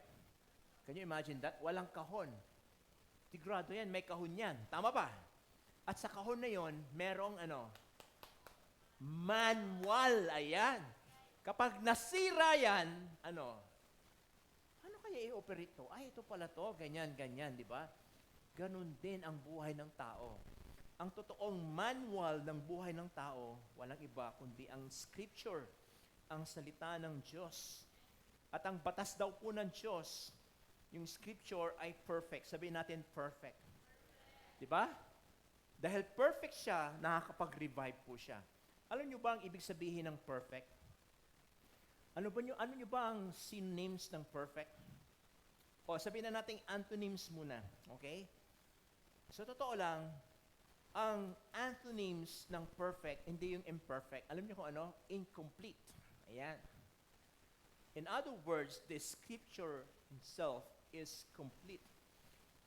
Speaker 6: Can you imagine that? Walang kahon. Tigrado yan, may kahon yan. Tama ba? At sa kahon na yon, merong manual. Ayan. Kapag nasira yan, ano kaya i-operate to? Ay, ito pala to. Ganyan, di ba? Ganon din ang buhay ng tao. Ang totoong manual ng buhay ng tao, walang iba kundi ang Scripture, ang salita ng Diyos. At ang batas daw po ng Diyos, yung Scripture ay perfect. Sabihin natin perfect. Di ba? Dahil perfect siya, nakakapag-revive po siya. Alam niyo ba ang ibig sabihin ng perfect? Ano niyo ba ang synonyms ng perfect? O, sabihin na natin antonyms muna. Okay? So, totoo lang, ang antonyms ng perfect, hindi yung imperfect. Alam niyo kung ano? Incomplete. Ayan. In other words, the scripture itself is complete.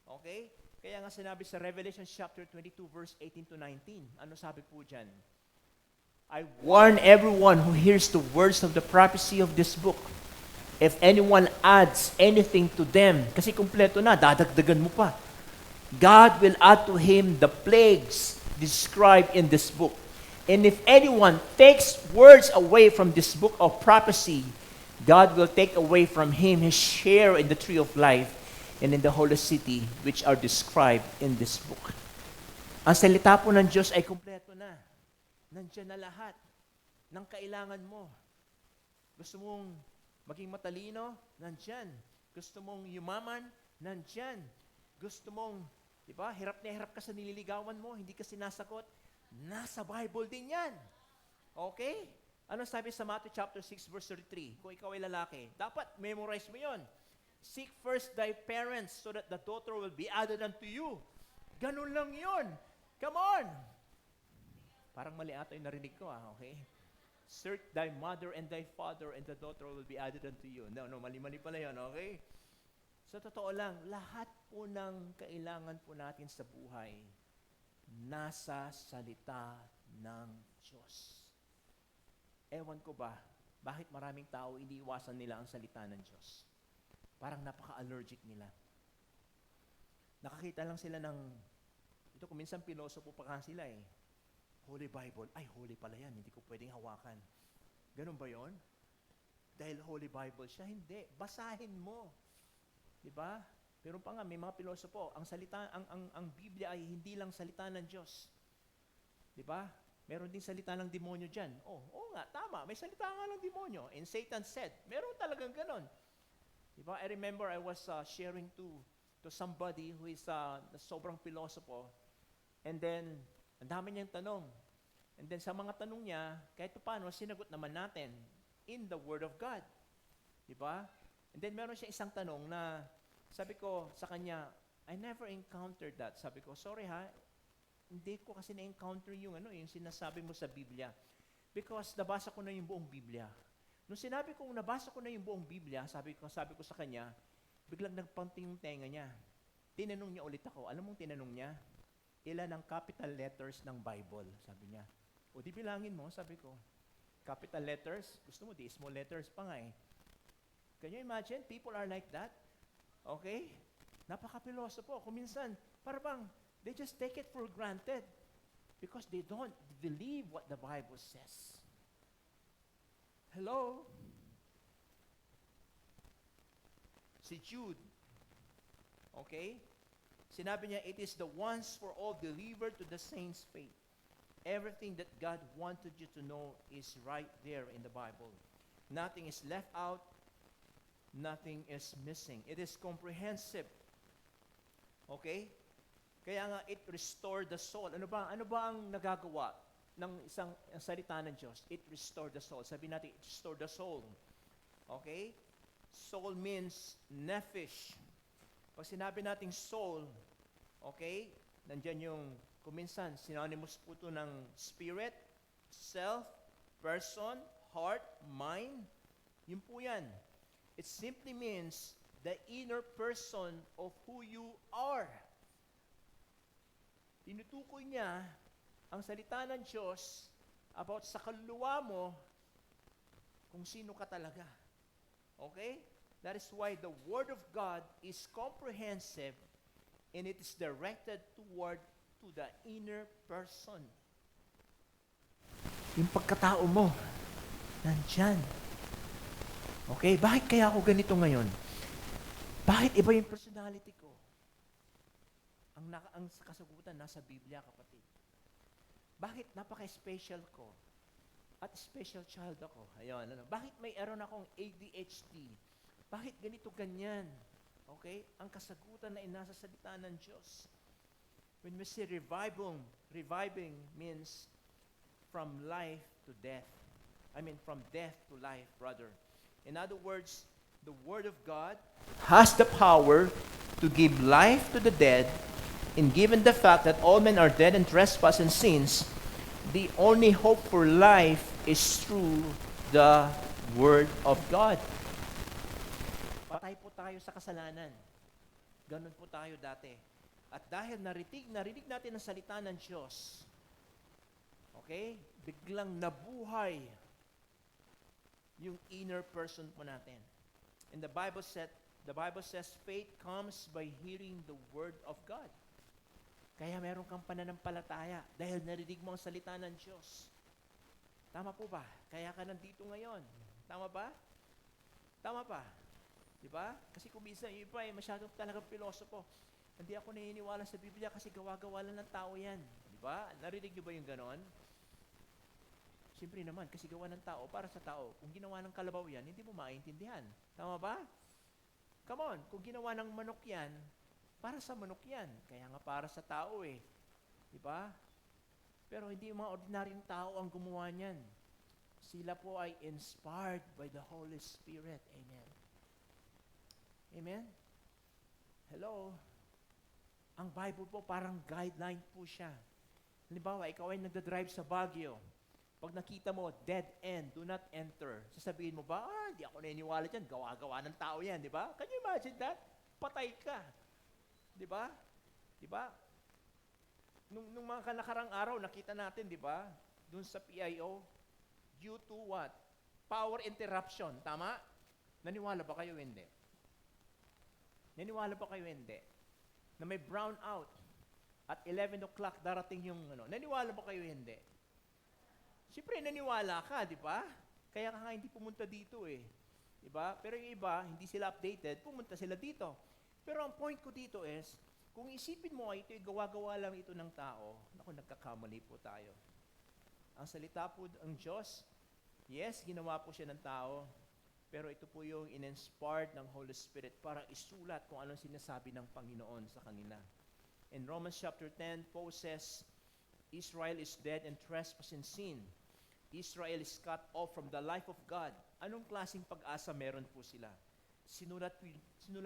Speaker 6: Okay? Kaya nga sinabi sa Revelation chapter 22 verse 18 to 19. Ano sabi po dyan? I warn everyone who hears the words of the prophecy of this book. If anyone adds anything to them, kasi kumpleto na, dadagdagan mo pa. God will add to him the plagues described in this book. And if anyone takes words away from this book of prophecy, God will take away from him his share in the tree of life and in the holy city which are described in this book. Ang salita po ng Diyos ay kumpleto na. Nandiyan na lahat ng kailangan mo. Gusto mong maging matalino? Nandiyan. Gusto mong yumaman? Nandiyan. Gusto mong, di ba, hirap na hirap ka sa nililigawan mo, hindi ka sinasagot? Nasa Bible din yan. Okay? Ano sabi sa Matthew chapter 6 verse 33? Kung ikaw ay lalaki, dapat memorize mo yon. Seek first thy parents so that the daughter will be added unto you. Ganun lang yun. Come on! Parang mali ata yung narinig ko, okay? Search thy mother and thy father and the daughter will be added unto you. No, mali-mali pala yun, okay? Sa totoo lang, lahat po ng kailangan po natin sa buhay, nasa salita ng Diyos. Ewan ko ba, bakit maraming tao iniiwasan nila ang salita ng Diyos? Parang napaka-allergic nila. Nakakita lang sila ng, ito kung minsan pilosopo pa nga sila eh. Holy Bible, ay holy pala yan, hindi ko pwedeng hawakan. Ganun ba yon? Dahil Holy Bible siya, hindi. Basahin mo. Diba? Pero pa nga, may mga pilosopo, ang salita, ang Biblia ay hindi lang salita ng Diyos. Diba? Meron din salita ng demonyo dyan. Oo nga, tama, may salita nga ng demonyo. And Satan said, meron talagang ganon. Diba? I remember I was sharing to somebody who is sobrang pilosopo. And then, ang dami niyang tanong. And then sa mga tanong niya, kahit paano, sinagot naman natin in the Word of God. Diba? And then meron siya isang tanong na, sabi ko sa kanya, I never encountered that. Sabi ko, sorry ha, hindi ko kasi na-encounter yung sinasabi mo sa Biblia. Because nabasa ko na yung buong Biblia. Nung sinabi kong nabasa ko na yung buong Biblia, sabi ko sa kanya, biglang nagpanting yung tenga niya. Tinanong niya ulit ako. Alam mong tinanong niya? Ilan ang capital letters ng Bible? Sabi niya. O di bilangin mo, sabi ko. Capital letters? Gusto mo, di small letters pa nga eh. Can you imagine? People are like that. Okay? Napaka-piloso po. Kung minsan, parang they just take it for granted because they don't believe what the Bible says. Hello? Si Jude. Okay? Sinabi niya, it is the once for all delivered to the saints' faith. Everything that God wanted you to know is right there in the Bible. Nothing is left out. Nothing is missing. It is comprehensive. Okay? Kaya nga, it restored the soul. Ano ba ang nagagawa ng isang salita ng Diyos? It restored the soul. Sabi natin, it restored the soul. Okay? Soul means nephesh. Pag sinabi nating soul, okay, nandyan yung, kuminsan, synonymous po ito ng spirit, self, person, heart, mind. Yun po yan. It simply means the inner person of who you are. Tinutukoy niya ang salita ng Diyos about sa kaluluwa mo kung sino ka talaga. Okay? That is why the Word of God is comprehensive and it is directed toward to the inner person. Yung pagkatao mo, nandyan. Okay? Bakit kaya ako ganito ngayon? Bakit iba yung personality ko? Ang kasagutan nasa Biblia, kapatid. Bakit napaka-special ko? At special child ako. Ayun, Bakit may meron akong ADHD? Bakit ganito ganyan? Okay? Ang kasagutan na nasa salita ng Diyos. When we say reviving means from life to death. I mean, from death to life, brother. In other words, the Word of God has the power to give life to the dead And given the fact that all men are dead in trespass and sins, the only hope for life is through the Word of God. Patay po tayo sa kasalanan. Ganun po tayo dati. At dahil narinig natin ang salita ng Diyos, okay, biglang nabuhay yung inner person po natin. And the Bible says faith comes by hearing the Word of God. Kaya meron kang pananampalataya dahil narinig mo ang salita ng Diyos. Tama po ba? Kaya ka nandito ngayon. Tama ba? Tama ba? Di ba? Kasi kung minsan yung iba masyadong talagang pilosopo. Hindi ako naniniwala sa Biblia kasi gawa-gawa lang ng tao yan. Di ba? Narinig niyo ba yung ganon? Siyempre naman, kasi gawa ng tao para sa tao. Kung ginawa ng kalabaw yan, hindi mo maintindihan. Tama ba? Come on, kung ginawa ng manok yan, para sa manok yan. Kaya nga para sa tao eh. Di ba? Pero hindi yung mga ordinaryong tao ang gumawa niyan. Sila po ay inspired by the Holy Spirit. Amen. Amen? Hello? Ang Bible po parang guideline po siya. Halimbawa, ikaw ay nagdadrive sa Baguio. Pag nakita mo, dead end, do not enter. Sasabihin mo ba, hindi ako naniniwala dyan, gawa-gawa ng tao yan, di ba? Can you imagine that? Patay ka. Di ba? Di ba? Nung mga nakarang araw, nakita natin, di ba? Doon sa PIO, due to what? Power interruption, tama? Naniwala ba kayo hindi? Naniwala ba kayo hindi? Na may brownout at 11 o'clock darating yung naniwala ba kayo hindi? Siyempre, naniwala ka, di ba? Kaya nga hindi pumunta dito eh. Di ba? Pero yung iba, hindi sila updated, pumunta sila dito. Pero ang point ko dito is, kung isipin mo ito, gawa-gawa lang ito ng tao, naku, nagkakamali po tayo. Ang salita po ang Diyos, yes, ginawa po siya ng tao, pero ito po yung in-inspired ng Holy Spirit para isulat kung anong sinasabi ng Panginoon sa kanila. In Romans chapter 10, Paul says, Israel is dead in trespass and sin. Israel is cut off from the life of God. Anong klaseng pag-asa meron po sila? Sinulat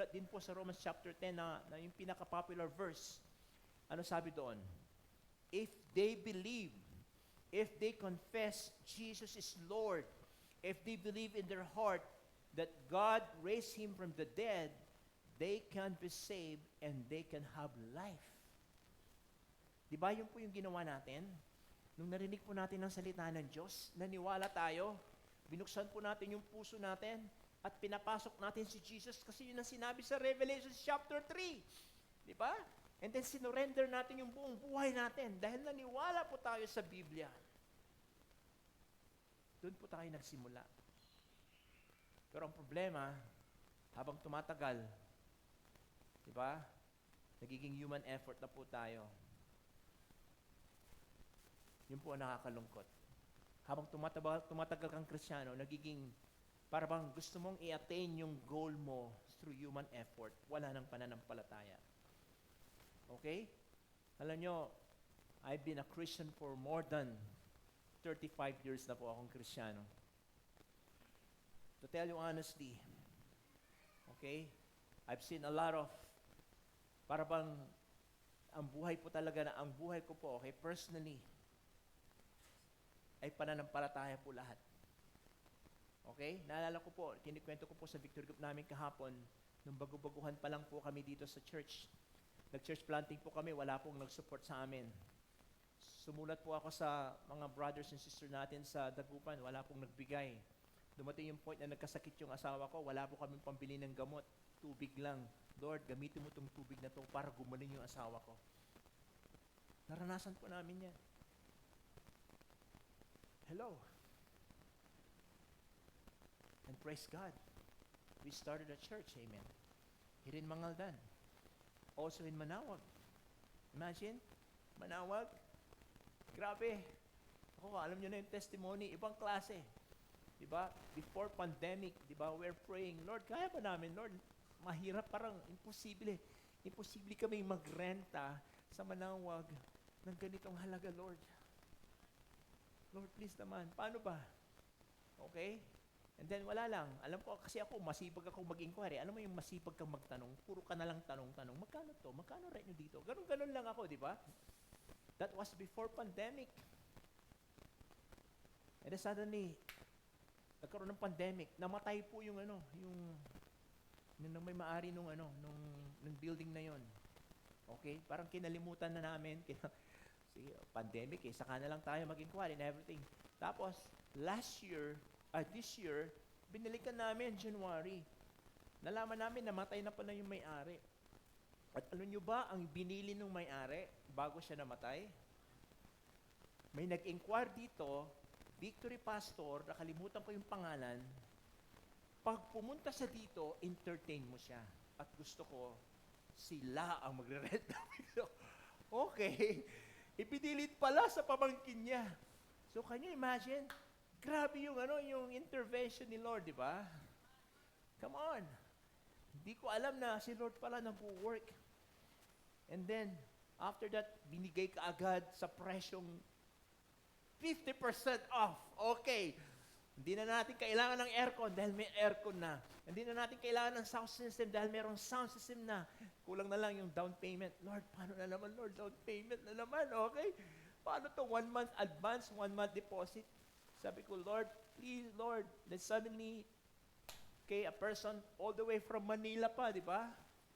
Speaker 6: din po sa Romans chapter 10 na yung pinaka-popular verse. Ano sabi doon? If they believe, if they confess Jesus is Lord, if they believe in their heart that God raised Him from the dead, they can be saved and they can have life. Diba yun po yung ginawa natin? Nung narinig po natin ang salita ng Diyos, naniwala tayo, binuksan po natin yung puso natin, at pinapasok natin si Jesus kasi yun ang sinabi sa Revelation chapter 3. Diba? And then sinurrender natin yung buong buhay natin dahil naniwala po tayo sa Biblia. Doon po tayo nagsimula. Pero ang problema, habang tumatagal, diba? Nagiging human effort na po tayo. Yun po ang nakakalungkot. Habang tumatagal kang Kristiyano, nagiging para bang gusto mong i-attain yung goal mo through human effort, wala nang pananampalataya. Okay? Alam nyo, I've been a Christian for more than 35 years na po akong Kristiyano. To tell you honestly, okay, I've seen a lot of, para bang, ang buhay po talaga ang buhay ko po, okay, personally, ay pananampalataya po lahat. Okay? Naalala ko po, kinikwento ko po sa Victory Group namin kahapon, nung bago-baguhan pa lang po kami dito sa church. Nag-church planting po kami, wala pong nag-support sa amin. Sumulat po ako sa mga brothers and sisters natin sa Dagupan, wala pong nagbigay. Dumating yung point na nagkasakit yung asawa ko, wala po kaming pambili ng gamot, tubig lang. Lord, gamitin mo itong tubig na to para gumaling yung asawa ko. Naranasan po namin yan. Hello. And praise God, we started a church, amen. Here in Mangaldan. Also in Manawag. Imagine, Manawag. Grabe. Ako, alam nyo na yung testimony, ibang klase. Diba? Before pandemic, diba, we're praying, Lord, kaya ba namin, Lord? Mahirap, parang imposible. Imposible kami magrenta sa Manawag ng ganitong halaga, Lord. Lord, please naman. Paano ba? Okay? And then wala lang. Alam ko kasi ako, masipag ako mag-inquiry. Alam mo yung masipag kang magtanong, puro ka na lang tanong-tanong. Magkano to? Magkano rent nyo dito? Ganun-ganun lang ako, di ba? That was before pandemic. And then suddenly, nagkaroon ng pandemic. Namatay po yung may maari nung building na yon. Okay? Parang kinalimutan na namin. Sige, pandemic saka na lang tayo mag-inquiry and everything. Tapos, this year, binalikan namin January. Nalaman namin namatay na pala yung may-ari. At alam nyo ba, ang binili ng may-ari bago siya namatay? May nag-inquire dito, Victory Pastor, nakalimutan ko yung pangalan. Pag pumunta sa dito, entertain mo siya. At gusto ko, sila ang magre-rent namin. Okay. Ipinilit pala sa pamangkin niya. So, can you imagine? Grabe yung intervention ni Lord, di ba? Come on. Hindi ko alam na si Lord pala nag-work. And then, after that, binigay ka agad sa presyong 50% off. Okay. Hindi na natin kailangan ng aircon dahil may aircon na. Hindi na natin kailangan ng sound system dahil mayroong sound system na. Kulang na lang yung down payment. Lord, paano na naman, Lord? Down payment na naman, okay? Paano to? 1 month advance, 1 month deposit? Sabi ko, Lord, please, Lord. Then suddenly, a person all the way from Manila pa, di ba?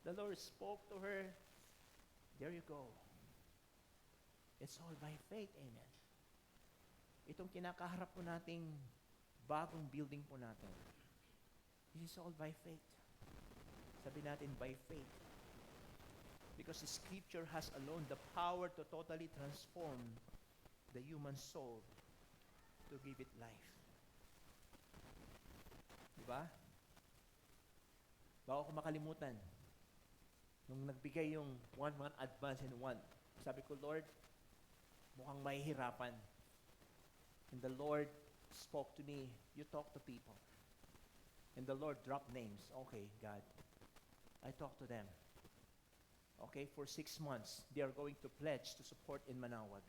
Speaker 6: The Lord spoke to her. There you go. It's all by faith, amen. Itong kinakaharap po nating bagong building po natin. This is all by faith. Sabi natin, by faith. Because the Scripture has alone the power to totally transform the human soul to give it life. Diba? Bago ko makalimutan, nung nagbigay yung 1 month advance and sabi ko, Lord, mukhang mahihirapan. And the Lord spoke to me, you talk to people. And the Lord dropped names. Okay, God. I talked to them. Okay, for 6 months, they are going to pledge to support in Manawag.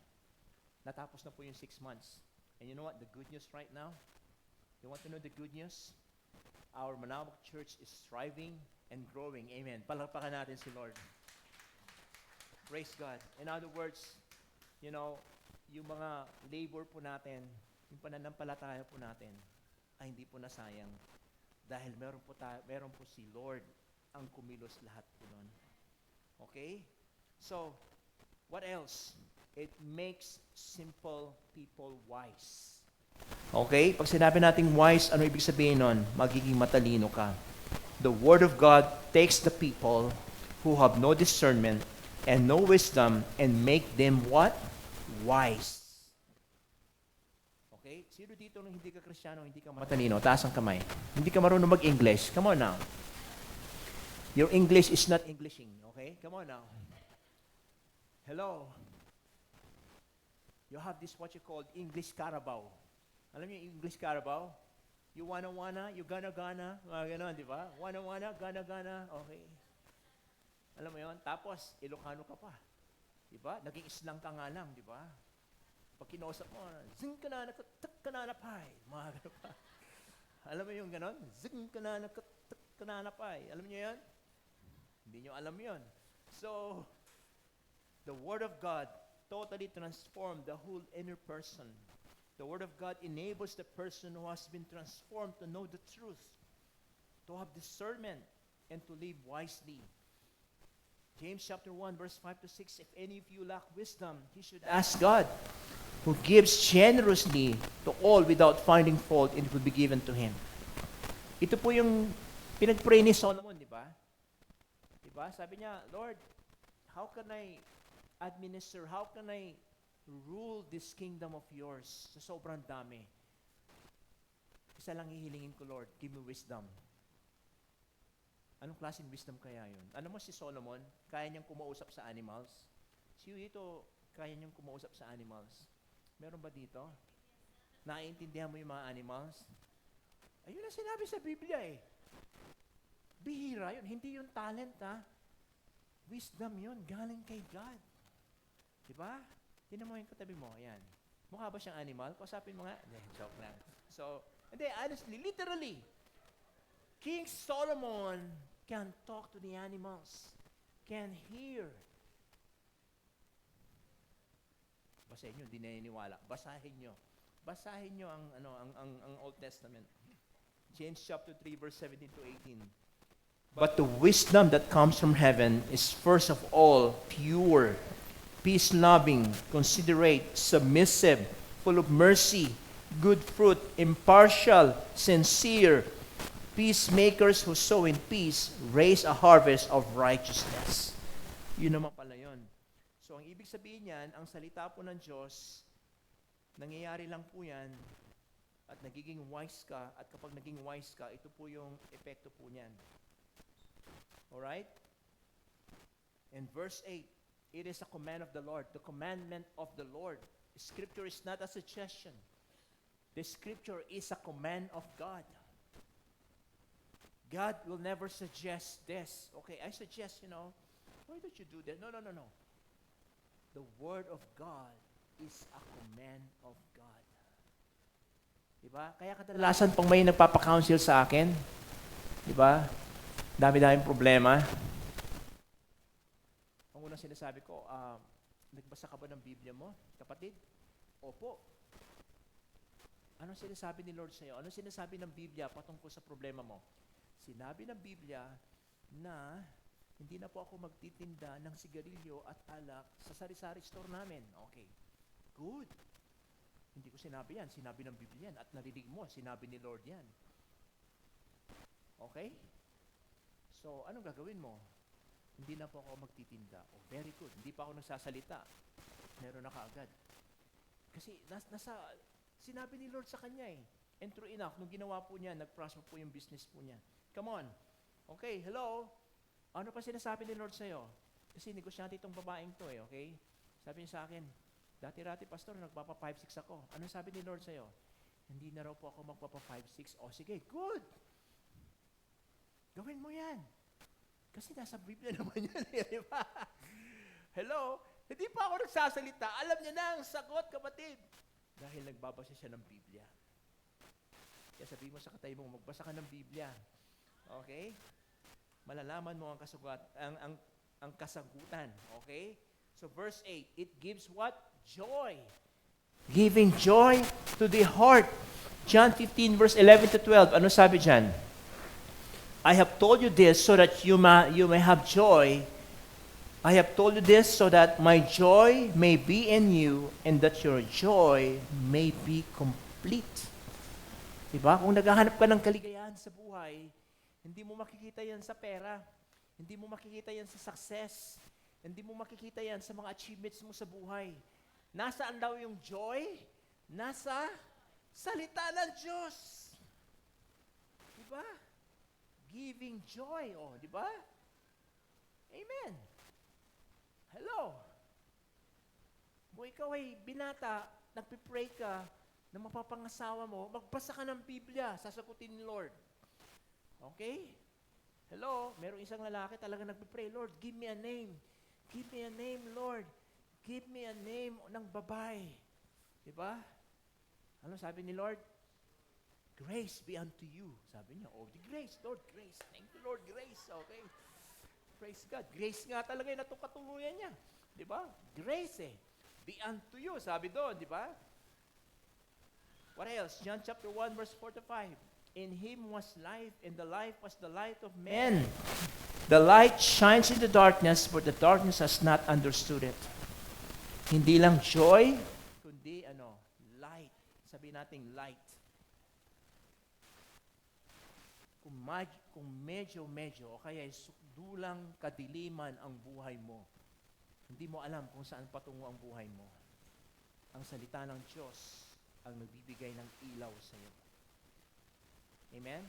Speaker 6: Natapos na po yung 6 months. And you know what? The good news right now? You want to know the good news? Our Manawag Church is thriving and growing. Amen. Palakpakan natin si Lord. Praise God. In other words, yung mga labor po natin, yung pananampalataya po natin, ay hindi po nasayang. Dahil meron po si Lord ang kumilos lahat po nun. Okay? So, what else? It makes simple people wise. Okay? Pag sinabi nating wise, ano ibig sabihin nun? Magiging matalino ka. The Word of God takes the people who have no discernment and no wisdom and make them what? Wise. Okay? Sino dito nung hindi ka Kristiyano, hindi ka matalino? Taas ang kamay. Hindi ka marunong mag-English. Come on now. Your English is not Englishing. Okay? Come on now. Hello. You have this what you call English Carabao. Alam niyo yung English Carabao? You wanna, you gonna, mga gano'n, di ba? Wanna, gonna, okay. Alam mo yun? Tapos, Ilocano ka pa. Di ba? Naging Islang ka nga lang, di ba? Pag kinausap mo, zing kanana ka, tak kanana pay. Mga gano'n pa. Alam mo yung gano'n? Zing kanana ka, tak kanana pay. Alam niyo yun? Hindi niyo alam yun. So, the Word of God totally transformed the whole inner person. The Word of God enables the person who has been transformed to know the truth, to have discernment, and to live wisely. James chapter 1, verse 5 to 6, if any of you lack wisdom, he should ask God, who gives generously to all without finding fault, and it will be given to him. Ito po yung pinag-pray ni Solomon, di ba? Di ba? Sabi niya, Lord, how can I administer, how can I rule this kingdom of yours sa sobrang dami? Isa lang hihilingin ko, Lord, give me wisdom. Anong klaseng wisdom kaya yun? Alam mo si Solomon, kaya niyang kumausap sa animals? Si dito, kaya niyang kumausap sa animals? Meron ba dito? Naiintindihan mo yung mga animals? Ayun ang sinabi sa Biblia eh. Bihira yun, hindi yun talent ha. Wisdom yun, galing kay God. Diba? Tingnan mo yung katabi mo, ayan. Mukha ba siyang animal? Kausapin mo nga. Joke lang. So, Hindi, honestly, literally. King Solomon can talk to the animals, can hear. Basahin nyo, hindi naniniwala. Basahin nyo. Basahin nyo ang Old Testament. James chapter 3, verse 17 to 18. But the wisdom that comes from heaven is first of all pure, peace-loving, considerate, submissive, full of mercy, good fruit, impartial, sincere, peacemakers who sow in peace raise a harvest of righteousness. Yun naman pala yun. So, ang ibig sabihin yan, ang salita po ng Diyos, nangyayari lang po yan, at nagiging wise ka, at kapag naging wise ka, ito po yung epekto po niyan. Alright? In verse 8, it is a command of the Lord, the commandment of the Lord. Scripture is not a suggestion. The Scripture is a command of God. God will never suggest this. Okay, I suggest, why don't you do that? No. The Word of God is a command of God. Diba? Kaya kadalasan pang may nagpapa-counsel sa akin, diba? Dami-daming problema. Ang unang sinasabi ko, nagbasa ka ba ng Biblia mo, kapatid? Opo. Anong sinasabi ni Lord sa'yo? Anong sinasabi ng Biblia patungkol sa problema mo? Sinabi ng Biblia na hindi na po ako magtitinda ng sigarilyo at alak sa sari-sari store namin. Okay. Good. Hindi ko sinabi yan. Sinabi ng Biblia yan. At narinig mo, sinabi ni Lord yan. Okay? So, anong gagawin mo? Hindi na po ako magtitinda. Oh, very good. Hindi pa ako nagsasalita. Meron na kaagad. Kasi sinabi ni Lord sa kanya eh. And true enough, nung ginawa po niya, nag-prosper po yung business po niya. Come on. Okay, hello? Ano pa sinasabi ni Lord sa'yo? Kasi negosyante itong babaeng to eh, okay? Sabi niya sa akin, dati-rati, pastor, nagpapa 5-6 ako. Ano sabi ni Lord sa'yo? Hindi na raw po ako magpapa 5-6. O sige, good. Gawin mo yan. Kasi nasa Biblia naman yan, di ba? Hello? Hindi pa ako nagsasalita. Alam niya na ang sagot, kapatid. Dahil nagbabasa siya ng Biblia. Kaya sabihin mo sa katabi mo, magbasa ka ng Biblia. Okay? Malalaman mo ang ang kasagutan. Okay? So verse 8, it gives what? Joy. Giving joy to the heart. John 15 verse 11 to 12. Ano sabi dyan? I have told you this so that you may have joy. I have told you this so that my joy may be in you and that your joy may be complete. Diba? Kung naghahanap ka ng kaligayahan sa buhay, hindi mo makikita yan sa pera. Hindi mo makikita yan sa success. Hindi mo makikita yan sa mga achievements mo sa buhay. Nasaan daw yung joy? Nasa salita ng Diyos. Diba? Giving joy. Oh, diba? Amen. Hello. Kung ikaw ay binata, nagpipray ka, na mapapangasawa mo, magbasa ka ng Biblia, sasagutin ni Lord. Okay? Hello, merong isang lalaki talaga nagpipray, Lord, give me a name. Give me a name, Lord. Give me a name ng babae. Diba? Ano sabi ni Lord? Grace be unto you. Sabi niya, oh, the grace, Lord, grace. Thank you, Lord, grace. Okay? Praise God. Grace nga talaga yung katuluyan niya. Diba? Grace be unto you. Sabi doon, diba? What else? John chapter 1, verse 4 to 5. In Him was life, and the life was the light of men. The light shines in the darkness, but the darkness has not understood it. Hindi lang joy, kundi light. Sabi natin light. Kung medyo, o kaya dulang kadiliman ang buhay mo, hindi mo alam kung saan patungo ang buhay mo. Ang salita ng Diyos ang nagbibigay ng ilaw sa iyo. Amen?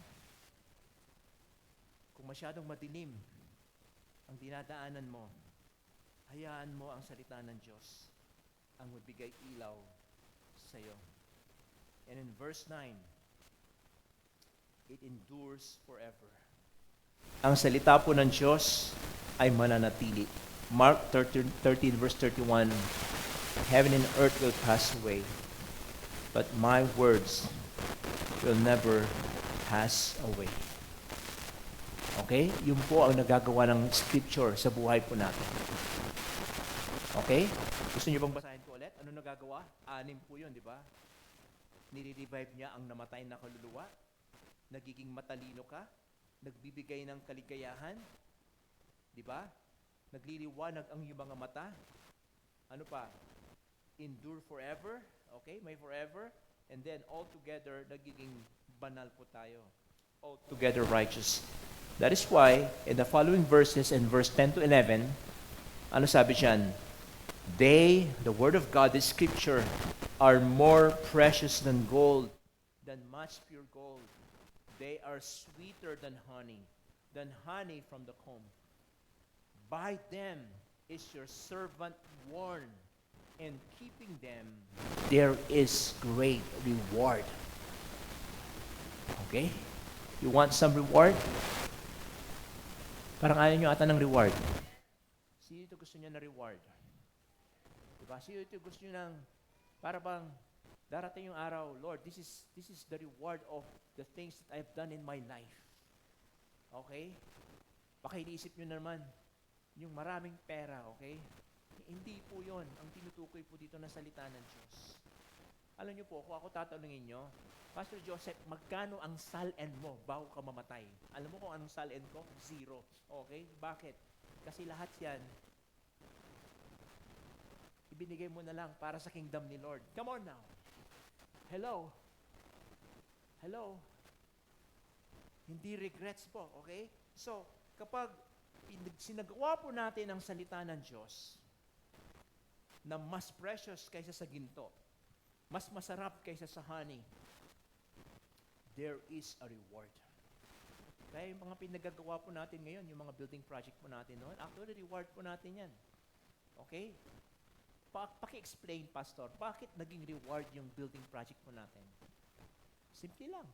Speaker 6: Kung masyadong madilim ang dinadaanan mo, hayaan mo ang salita ng Diyos ang magbigay ilaw sa iyo. And in verse 9, it endures forever. Ang salita po ng Diyos ay mananatili. Mark 13 verse 31, heaven and earth will pass away, but my words will never pass away. Okay? Yun po ang nagagawa ng scripture sa buhay po natin. Okay? Gusto niyo bang basahin ko ulit? Ano nagagawa? 6 po yun, di ba? Nire-revive niya ang namatay na kaluluwa. Nagiging matalino ka. Nagbibigay ng kaligayahan. Di ba? Nagliliwanag ang iyong mga mata. Ano pa? Endure forever. Okay? May forever. And then, all together, nagiging banal po tayo. All together righteous. That is why, in the following verses, in verse 10 to 11, ano sabi dyan? They, the word of God, the scripture, are more precious than gold, than much pure gold. They are sweeter than honey from the comb. By them is your servant warned. In keeping them, there is great reward. Okay? You want some reward? Parang ayaw nyo ata ng reward. Sino ito gusto niya na reward? Diba? Sino ito gusto niya ng, para bang, darating yung araw, Lord, this is the reward of the things that I've done in my life. Okay? Baka iniisip nyo naman, yung maraming pera, okay? Hindi po yon ang tinutukoy po dito na salita ng Diyos. Alam niyo po, kung ako tatanungin nyo, Pastor Joseph, magkano ang sal-end mo bago ka mamatay? Alam mo kung anong sal-end ko? 0. Okay? Bakit? Kasi lahat yan, ibinigay mo na lang para sa kingdom ni Lord. Come on now. Hello? Hello? Hindi regrets po, okay? So, kapag sinagawa po natin ang salita ng Diyos, na mas precious kaysa sa ginto, mas masarap kaysa sa honey, there is a reward. Kaya yung mga pinagagawa po natin ngayon, yung mga building project po natin noon, actually reward po natin yan. Okay? Paki-explain, Pastor, bakit naging reward yung building project po natin? Simple lang.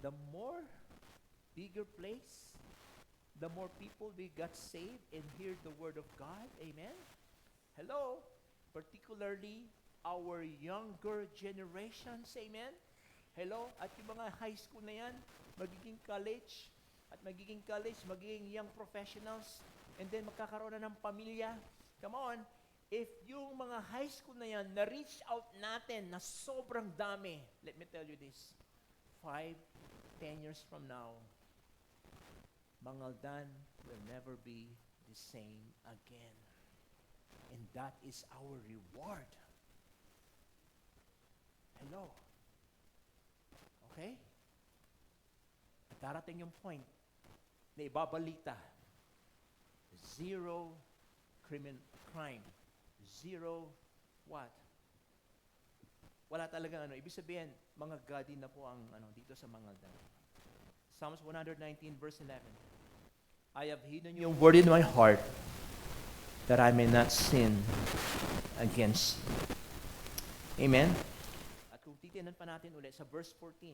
Speaker 6: The more bigger place, the more people we got saved and hear the word of God. Amen? Hello? Particularly our younger generations. Amen? Hello? At yung mga high school na yan, magiging college, magiging young professionals, and then magkakaroon na ng pamilya. Come on. If yung mga high school na yan, na-reach out natin na sobrang dami, let me tell you this, 5, 10 years from now, Mangaldan will never be the same again. And that is our reward. Hello? Okay? At darating yung point na ibabalita, 0 crime. 0 what? Wala talagang ano. Ibig sabihin, mga gadi na po ang dito sa Mangaldan. Psalms 119 verse 11. I have hidden your word in my heart that I may not sin against you. Amen? At kung titinan pa natin ulit sa verse 14,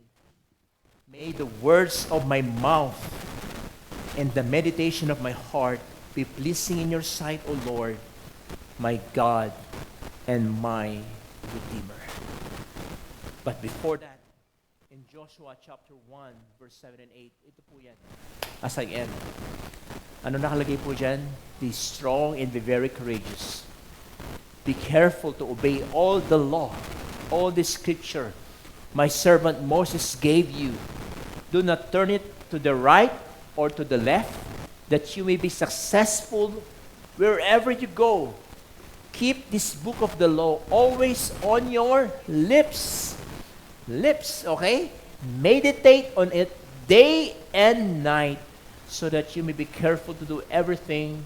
Speaker 6: may the words of my mouth and the meditation of my heart be pleasing in your sight, O Lord, my God and my Redeemer. But before that, in Joshua chapter 1, verse 7 and 8, ito po yan. As I end. Ano nakalagay po dyan? Be strong and be very courageous. Be careful to obey all the law, all the scripture my servant Moses gave you. Do not turn it to the right or to the left, that you may be successful wherever you go. Keep this book of the law always on your lips. Lips, okay? Meditate on it day and night, so that you may be careful to do everything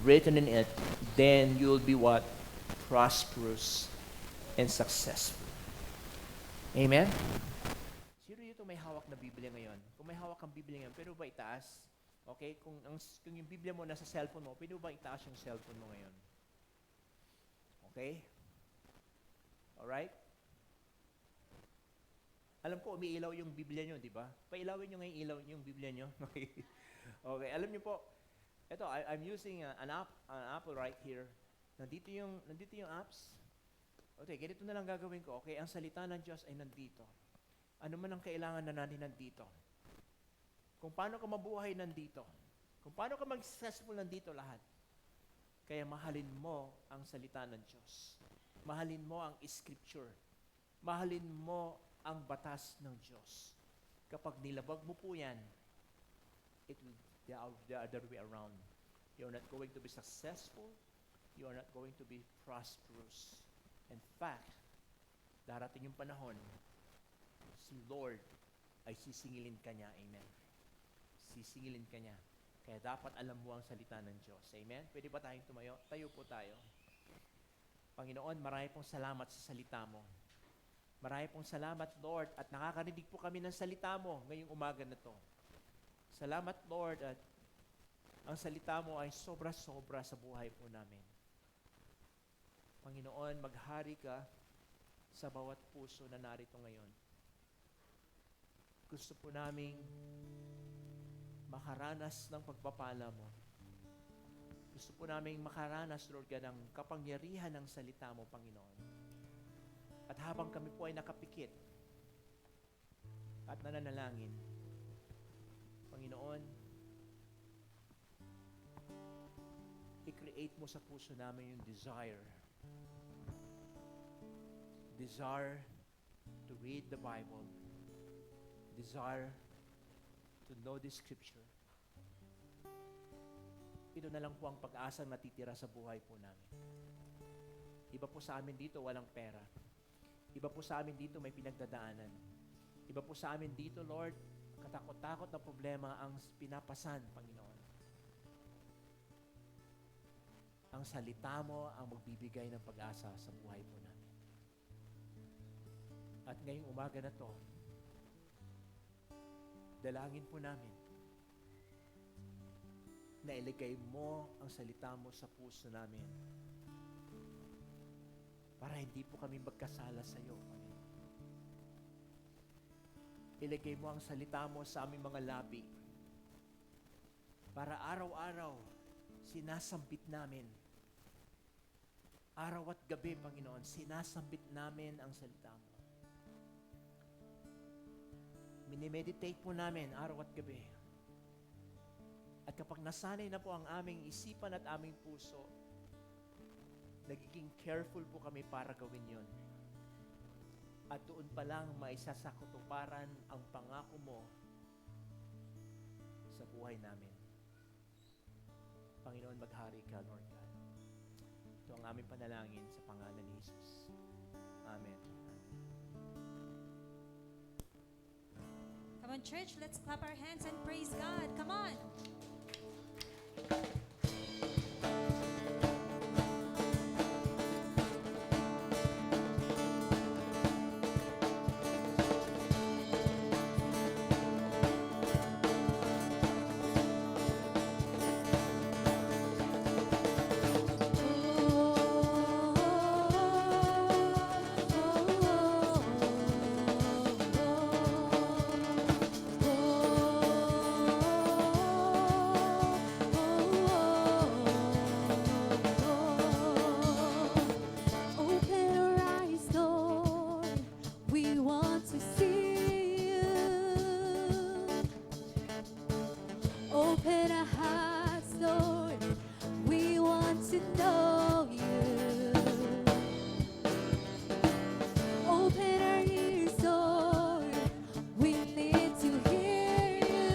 Speaker 6: written in it. Then you will be what? Prosperous and successful. Amen? Sino dito may hawak na Biblia ngayon? Kung may hawak kang Biblia ngayon, pwede ba itaas? Okay? Kung yung Biblia mo nasa cellphone mo, pwede ba itaas yung cellphone mo ngayon? Okay? Alright? Alam ko, umiilaw yung Biblia nyo, di ba? Pailawin nyo ngayon ilaw yung Biblia nyo. Okay. Okay, alam niyo po, ito, I'm using an Apple right here. Nandito yung apps. Okay, ganito na lang gagawin ko. Okay, ang salita ng Diyos ay nandito. Ano man ang kailangan na natin nandito. Kung paano ka mabuhay nandito. Kung paano ka mag-successful nandito lahat. Kaya mahalin mo ang salita ng Diyos. Mahalin mo ang scripture. Mahalin mo ang batas ng Diyos. Kapag nilabag mo po yan, it will be the other way around. You're not going to be successful. You are not going to be prosperous. In fact, darating yung panahon, si Lord ay sisingilin ka niya. Amen. Sisingilin ka niya. Kaya dapat alam mo ang salita ng Diyos. Amen? Pwede ba tayong tumayo? Tayo po tayo. Panginoon, marami pong salamat sa salita mo. Marami pong salamat, Lord, at nakakarinig po kami ng salita mo ngayong umaga na to. Salamat, Lord, at ang salita mo ay sobra-sobra sa buhay po namin. Panginoon, maghari ka sa bawat puso na narito ngayon. Gusto po naming makaranas ng pagpapala mo. Gusto po naming makaranas, Lord God, ng kapangyarihan ng salita mo, Panginoon. At habang kami po ay nakapikit at nananalangin, Panginoon, i-create mo sa puso namin yung desire. Desire to read the Bible. Desire to know the Scripture. Ito na lang po ang pag-asa na natitira sa buhay po namin. Iba po sa amin dito, walang pera. Iba po sa amin dito, may pinagdadaanan. Iba po sa amin dito, Lord, katakot-takot na problema ang pinapasan, Panginoon. Ang salita mo ang magbibigay ng pag-asa sa buhay po namin. At ngayong umaga na to, dalangin po namin na iligay mo ang salita mo sa puso namin para hindi po kami magkasala sa iyo, Panginoon. Iligay mo ang salita mo sa aming mga labi para araw-araw sinasambit namin. Araw at gabi, Panginoon, sinasambit namin ang salita mo. Minimeditate po namin araw at gabi. At kapag nasanay na po ang aming isipan at aming puso, nagiging careful po kami para gawin yon. At doon pa lang maisasakutuparan ang pangako mo sa buhay namin. Panginoon, maghari ka, Lord God. Ito ang aming panalangin sa pangalan ni Jesus. Amen.
Speaker 2: Come on, church, let's clap our hands and praise God. Come on.
Speaker 1: Open our eyes, Lord. We want to see you. Open our hearts, Lord. We want to know you. Open our ears, Lord. We need to hear you.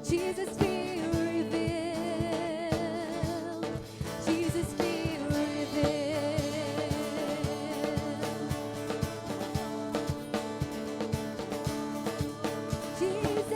Speaker 1: Jesus, be revealed. Jesus, be revealed. Jesus,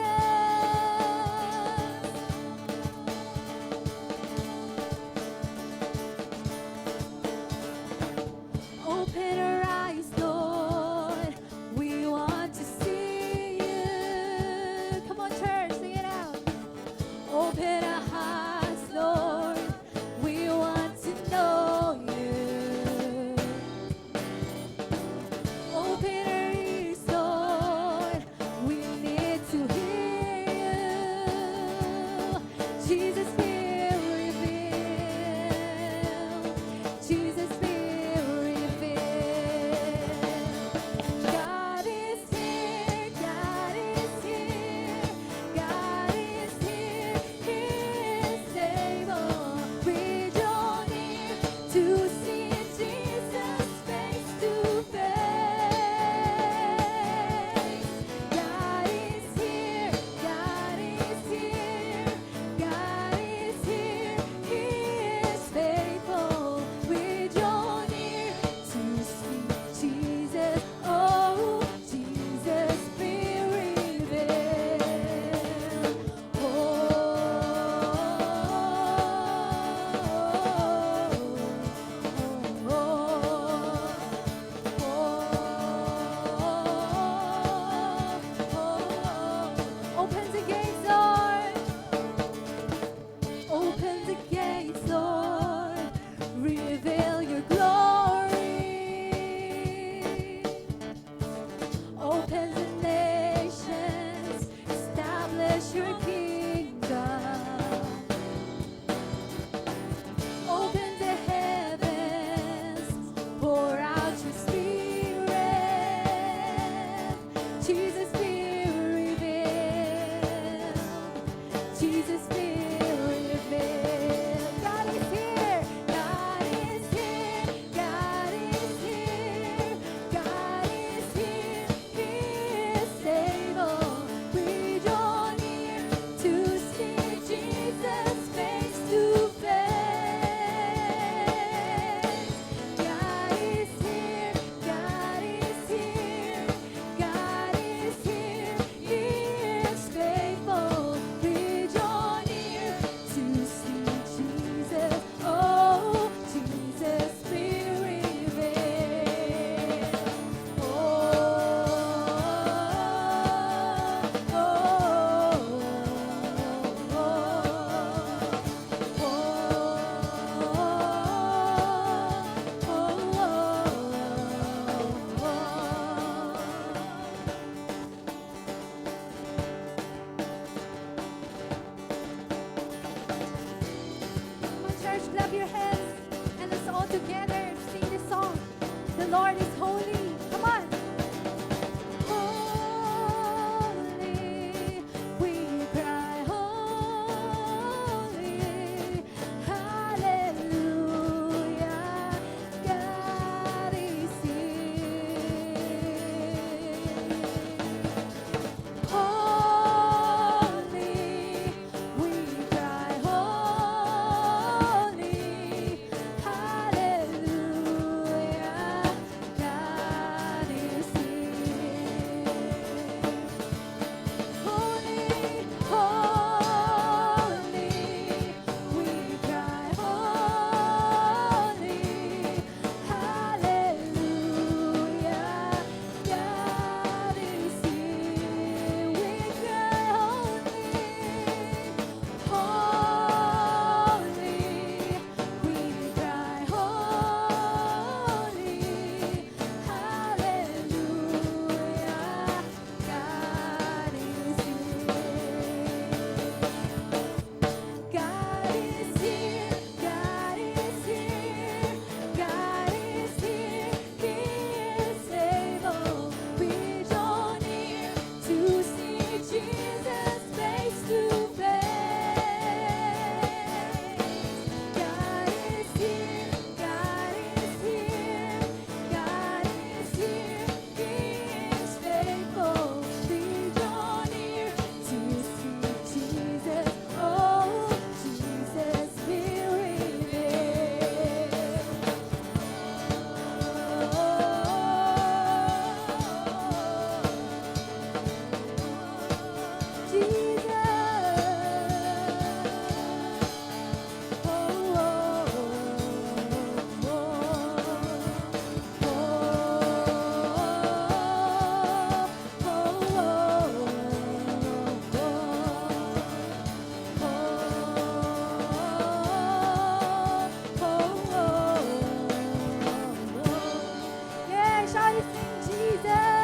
Speaker 1: praise in Jesus.